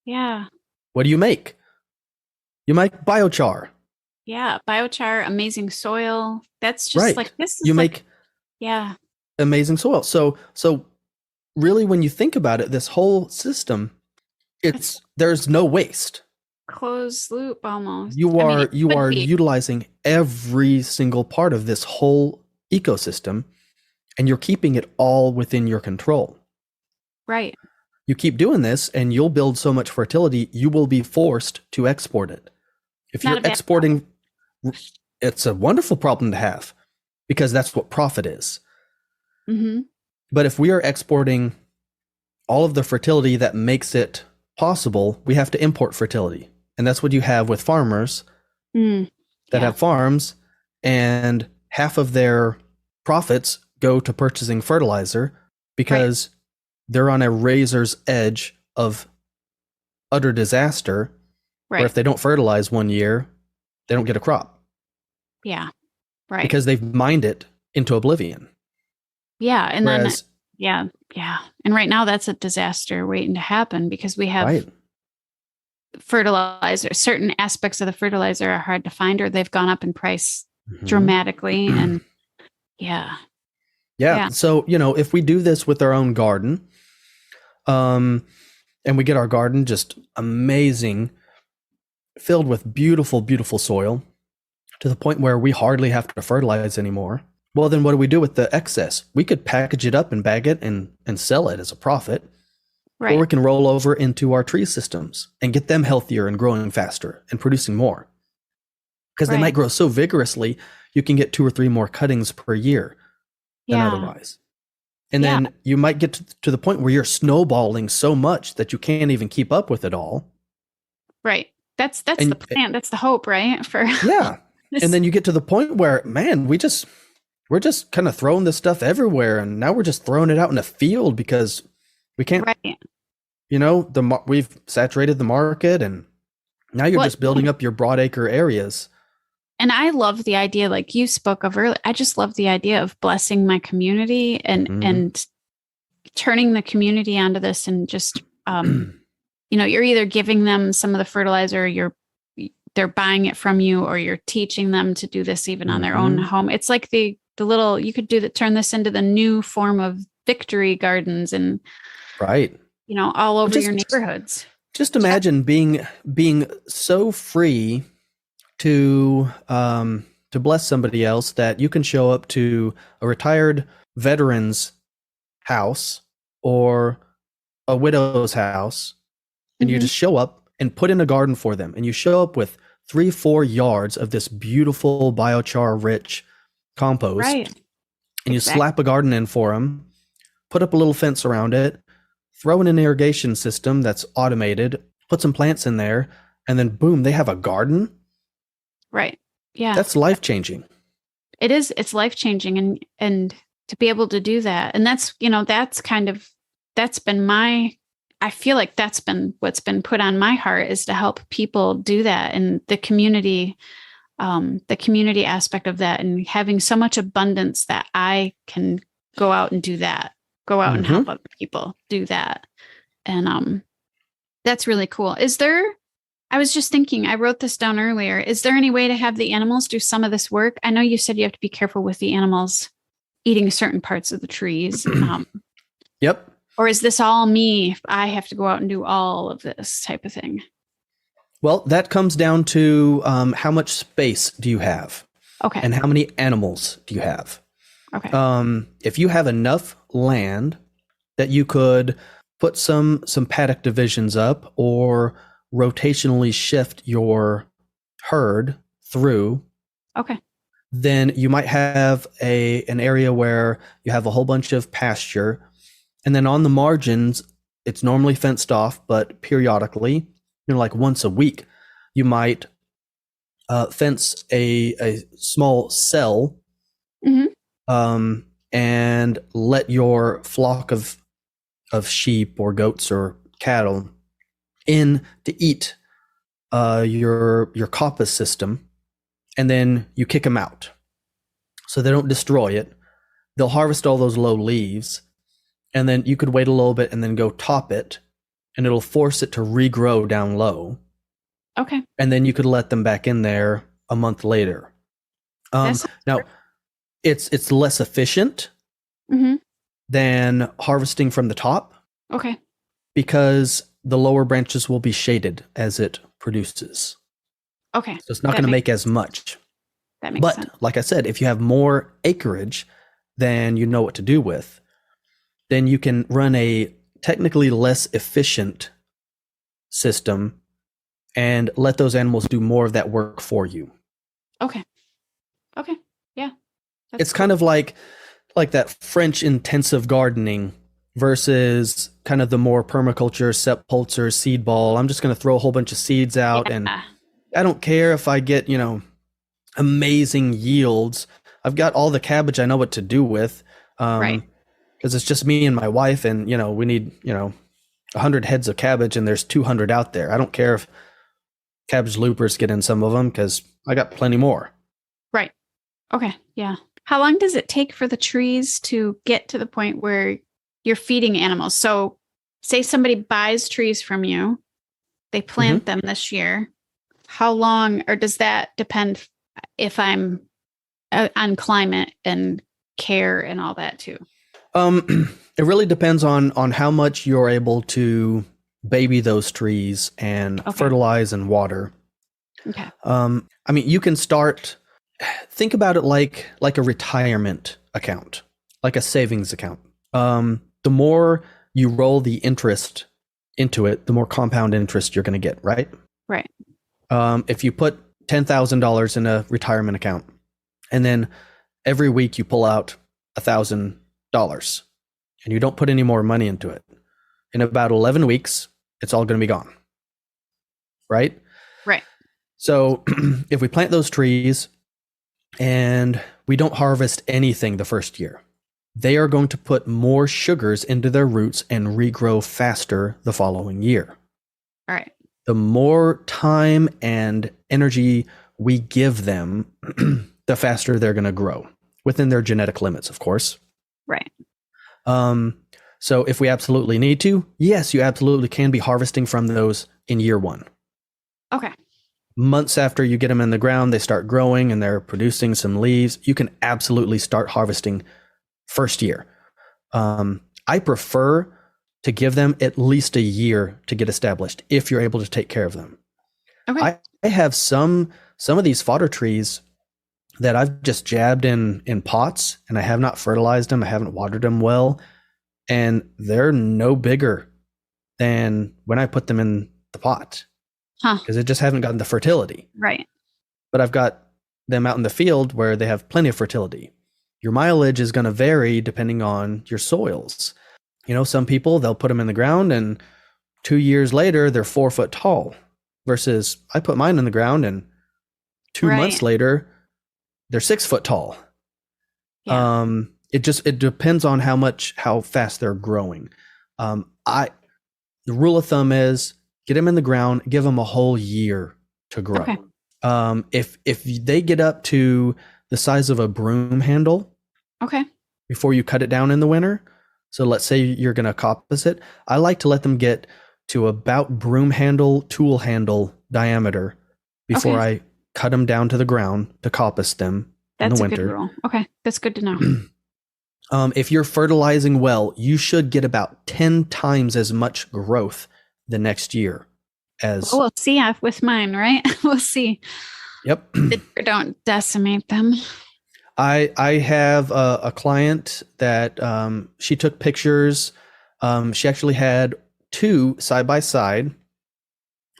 what do you make? You make biochar. Yeah, biochar, amazing soil. That's just right. Like this. Is you like, make amazing soil. So really, when you think about it, this whole system, there's no waste. Closed loop almost. You are utilizing every single part of this whole ecosystem, and you're keeping it all within your control. Right. You keep doing this and you'll build so much fertility, you will be forced to export it. If you're exporting, it's a wonderful problem to have, because that's what profit is. But if we are exporting all of the fertility that makes it possible, we have to import fertility. And that's what you have with farmers that have farms, and half of their profits go to purchasing fertilizer because they're on a razor's edge of utter disaster. Right. Where if they don't fertilize one year, they don't get a crop. Yeah. Right. Because they've mined it into oblivion. Yeah. And whereas, then, and right now that's a disaster waiting to happen, because we have fertilizer. Certain aspects of the fertilizer are hard to find, or they've gone up in price dramatically. And Yeah. So, if we do this with our own garden, and we get our garden just amazing, filled with beautiful, beautiful soil to the point where we hardly have to fertilize anymore. Well, then what do we do with the excess? We could package it up and bag it and sell it as a profit. Right. or we can roll over into our tree systems and get them healthier and growing faster and producing more. Because they Right. might grow so vigorously, you can get 2 or 3 more cuttings per year than Yeah. otherwise. And Yeah. then you might get to the point where you're snowballing so much that you can't even keep up with it all. Right. That's And- the plan. That's the hope, right? For Yeah. this. And then you get to the point where, man, we're just kind of throwing this stuff everywhere, and now we're just throwing it out in a field because we can't, right. we've saturated the market, and now you're Well, just building up your broadacre areas. And I love the idea, like you spoke of earlier. I just love the idea of blessing my community and turning the community onto this, and just you're either giving them some of the fertilizer, they're buying it from you, or you're teaching them to do this even on their own home. It's like the little, you could turn this into the new form of victory gardens, and right, all over your neighborhoods. Just imagine being so free to bless somebody else that you can show up to a retired veteran's house or a widow's house, and you just show up and put in a garden for them, and you show up with 3-4 yards of this beautiful biochar rich compost, right? And you slap a garden in for them, put up a little fence around it, throw in an irrigation system that's automated, put some plants in there, and then boom, they have a garden. Right. Yeah. That's life-changing. It is. It's life-changing. And to be able to do that. And that's been I feel like that's been what's been put on my heart, is to help people do that, and the community aspect of that, and having so much abundance that I can go out and do that, go out and help other people do that. And that's really cool. I was just thinking, I wrote this down earlier. Is there any way to have the animals do some of this work? I know you said you have to be careful with the animals eating certain parts of the trees. Yep. Or is this all me? I have to go out and do all of this type of thing. Well, that comes down to how much space do you have? Okay. And how many animals do you have? Okay. If you have enough land that you could put some paddock divisions up, or rotationally shift your herd through, okay, then you might have an area where you have a whole bunch of pasture, and then on the margins it's normally fenced off, but periodically, like once a week, you might fence a small cell, and let your flock of sheep or goats or cattle in to eat your coppice system, and then you kick them out so they don't destroy it. They'll harvest all those low leaves, and then you could wait a little bit and then go top it, and it'll force it to regrow down low. Okay. And then you could let them back in there a month later. Now, it's less efficient than harvesting from the top. Okay. Because the lower branches will be shaded as it produces. Okay. So it's not going to make as much. That makes sense. But like I said, if you have more acreage than you know what to do with, then you can run a technically less efficient system and let those animals do more of that work for you. Okay. Okay. Yeah. It's kind of like that French intensive gardening versus kind of the more permaculture, sepulcher, seed ball. I'm just going to throw a whole bunch of seeds out, and I don't care if I get, amazing yields. I've got all the cabbage I know what to do with. Right. Because it's just me and my wife, and, we need, 100 heads of cabbage, and there's 200 out there. I don't care if cabbage loopers get in some of them, because I got plenty more. Right. Okay. Yeah. How long does it take for the trees to get to the point where you're feeding animals? So say somebody buys trees from you, they plant them this year. How long, or does that depend if I'm on climate and care and all that too? It really depends on how much you're able to baby those trees and fertilize and water. Okay. You can think about it like a retirement account, like a savings account. The more you roll the interest into it, the more compound interest you're going to get, right? Right. If you put $10,000 in a retirement account, and then every week you pull out $1,000, and you don't put any more money into it, in about 11 weeks, it's all going to be gone, right? Right. So if we plant those trees and we don't harvest anything the first year, they are going to put more sugars into their roots and regrow faster the following year. All right. The more time and energy we give them, the faster they're going to grow within their genetic limits, of course. Right. So if we absolutely need to, yes, you absolutely can be harvesting from those in year one. Okay. Months after you get them in the ground, they start growing and they're producing some leaves. You can absolutely start harvesting first year. I prefer to give them at least a year to get established if you're able to take care of them. Okay. I have some of these fodder trees that I've just jabbed in pots, and I have not fertilized them. I haven't watered them well, and they're no bigger than when I put them in the pot. Because they just haven't gotten the fertility. Right. But I've got them out in the field where they have plenty of fertility. Your mileage is going to vary depending on your soils. You know, some people, they'll put them in the ground and 2 years later, they're 4 foot tall, versus I put mine in the ground and 2 months later, they're 6 foot tall. Yeah. It depends on how fast they're growing. The rule of thumb is get them in the ground, give them a whole year to grow. Okay. If they get up to the size of a broom handle, okay, before you cut it down in the winter, so let's say you're going to coppice it, I like to let them get to about broom handle, tool handle diameter before I cut them down to the ground to coppice them in the winter. That's a good rule. Okay, that's good to know. If you're fertilizing well, you should get about 10 times as much growth the next year as we'll see with mine, right? We'll see. Yep. Don't decimate them. I have a client that she took pictures. She actually had 2 side by side.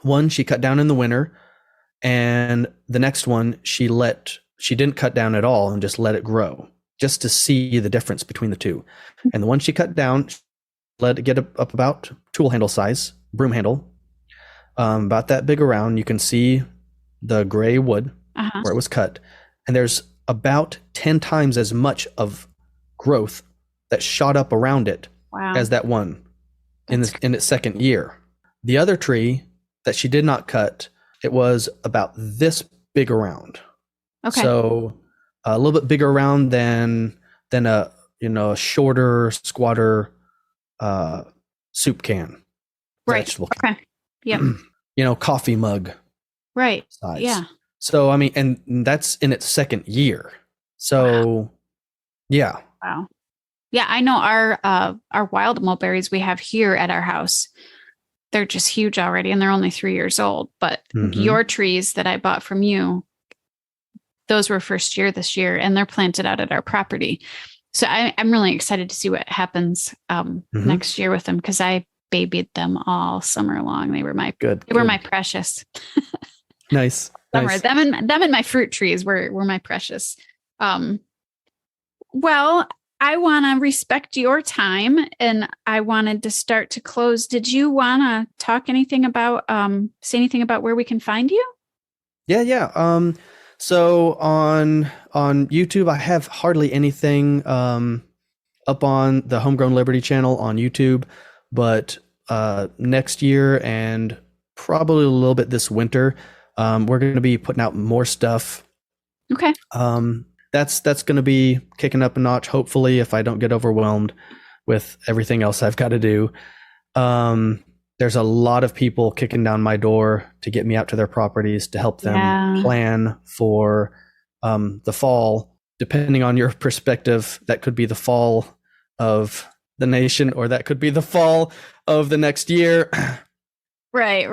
One she cut down in the winter, and the next one she didn't cut down at all and just let it grow, just to see the difference between the two. And the one she cut down, let it get up about tool handle size, broom handle, about that big around. You can see the gray wood where it was cut, and there's about 10 times as much of growth that shot up around it as that one in its second year. The other tree that she did not cut, it was about this big around. Okay. So a little bit bigger around than a shorter, squatter soup can. Right. Vegetable can. Yep. Coffee mug. Right. Size. Yeah. So, I mean, and that's in its second year. So, yeah. Wow. Yeah, I know our wild mulberries we have here at our house, they're just huge already, and they're only 3 years old. But your trees that I bought from you, those were first year this year, and they're planted out at our property. So I'm really excited to see what happens next year with them, because I babied them all summer long. They were my my precious. Nice. Summer. Them and my fruit trees were my precious. Well, I want to respect your time, and I wanted to start to close. Did you want to talk anything about say anything about where we can find you? Yeah. So on YouTube, I have hardly anything up on the Homegrown Liberty channel on YouTube, but next year and probably a little bit this winter, we're going to be putting out more stuff. Okay. That's going to be kicking up a notch, hopefully, if I don't get overwhelmed with everything else I've got to do. There's a lot of people kicking down my door to get me out to their properties to help them plan for the fall. Depending on your perspective, that could be the fall of the nation, or that could be the fall of the next year. Right.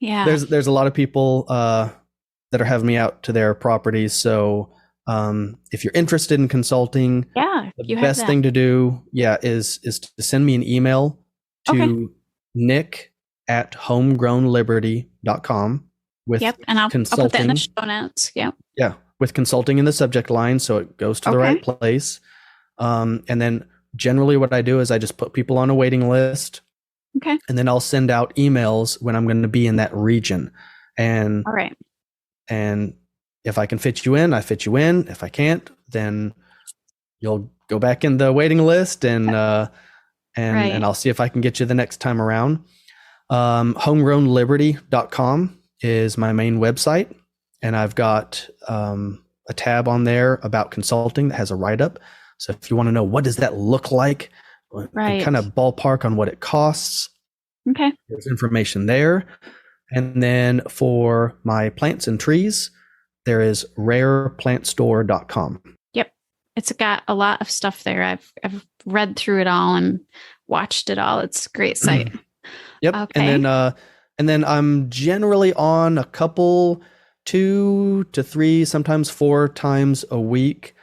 Yeah. There's a lot of people that are having me out to their properties. So If you're interested in consulting, Yeah, the you have best that. thing to do, is to send me an email to Okay. nick@homegrownliberty.com with Yep, and I'll put that in consulting. the show notes. Yep. Yeah, with consulting in the subject line, so it goes to the Okay. right place. And then generally what I do is I just put people on a waiting list. Okay. And then I'll send out emails when I'm going to be in that region. And All right. and if I can fit you in, I fit you in. If I can't, then you'll go back in the waiting list, and Right. I'll see if I can get you the next time around. Homegrownliberty.com is my main website, and I've got a tab on there about consulting that has a write-up. So if you want to know what does that look like, Right. kind of ballpark on what it costs, Okay. there's information there. And then for my plants and trees, there is rareplantstore.com. Yep. It's got a lot of stuff there. I've read through it all and watched it all. It's a great site. Yep. Okay. And then I'm generally on a couple, 2 to 3, sometimes 4 times a week,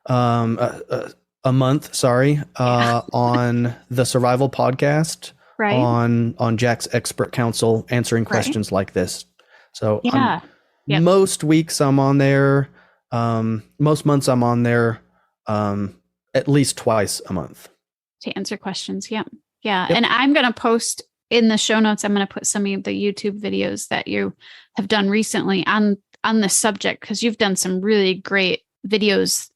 a month, sorry, on the Survival Podcast, Right. on Jack's Expert Counsel, answering questions like this. So Yeah. Yep. most weeks I'm on there. Most months I'm on there at least twice a month. To answer questions. Yeah. Yeah. Yep. And I'm going to post in the show notes, I'm going to put some of the YouTube videos that you have done recently on this subject, because you've done some really great videos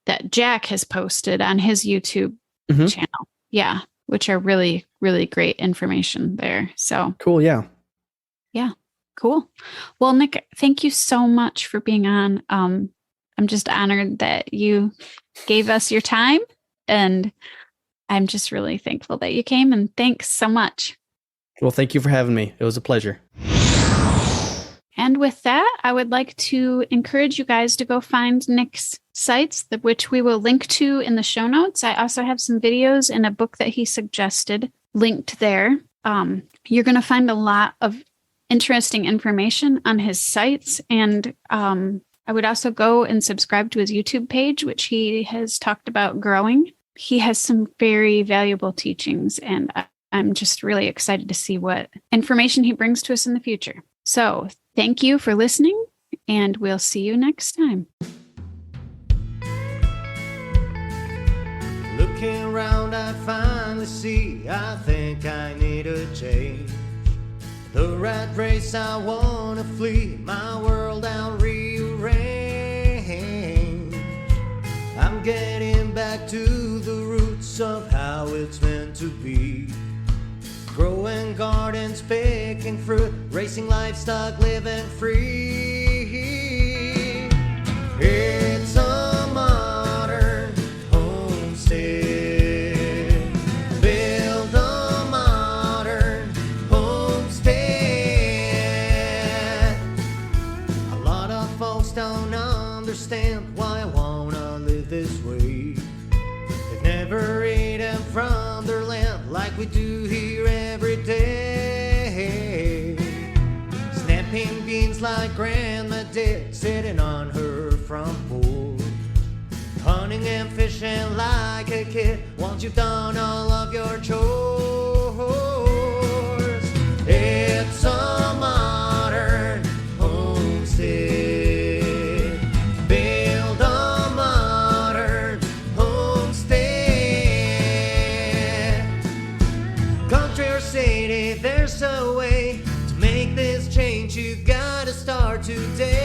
that Jack has posted on his YouTube Mhm. channel. Yeah. Which are really, really great information there. So Cool. Yeah. cool. Well, Nick, thank you so much for being on. I'm just honored that you gave us your time, and I'm just really thankful that you came, and thanks so much. Well, thank you for having me. It was a pleasure. And with that, I would like to encourage you guys to go find Nick's sites, which we will link to in the show notes. I also have some videos and a book that he suggested linked there. You're going to find a lot of interesting information on his sites. And I would also go and subscribe to his YouTube page, which he has talked about growing. He has some very valuable teachings, and I'm just really excited to see what information he brings to us in the future. So thank you for listening, and we'll see you next time. Looking around, I finally see I think I need a change. The rat race, I wanna flee, my world I'll rearrange. I'm getting back to the roots of how it's meant to be. Growing gardens, picking fruit, racing livestock, living free. It's a modern homestead. Build a modern homestead. A lot of folks don't understand why I wanna live this way. They've never eaten from their land like we do here every day. Snapping beans like Grandma did, sitting on her front porch. Hunting and fishing like a kid once you've done all of your chores. It's a modern homestead. Build a modern homestead. Country or city, there's a way to make this change. You gotta start today.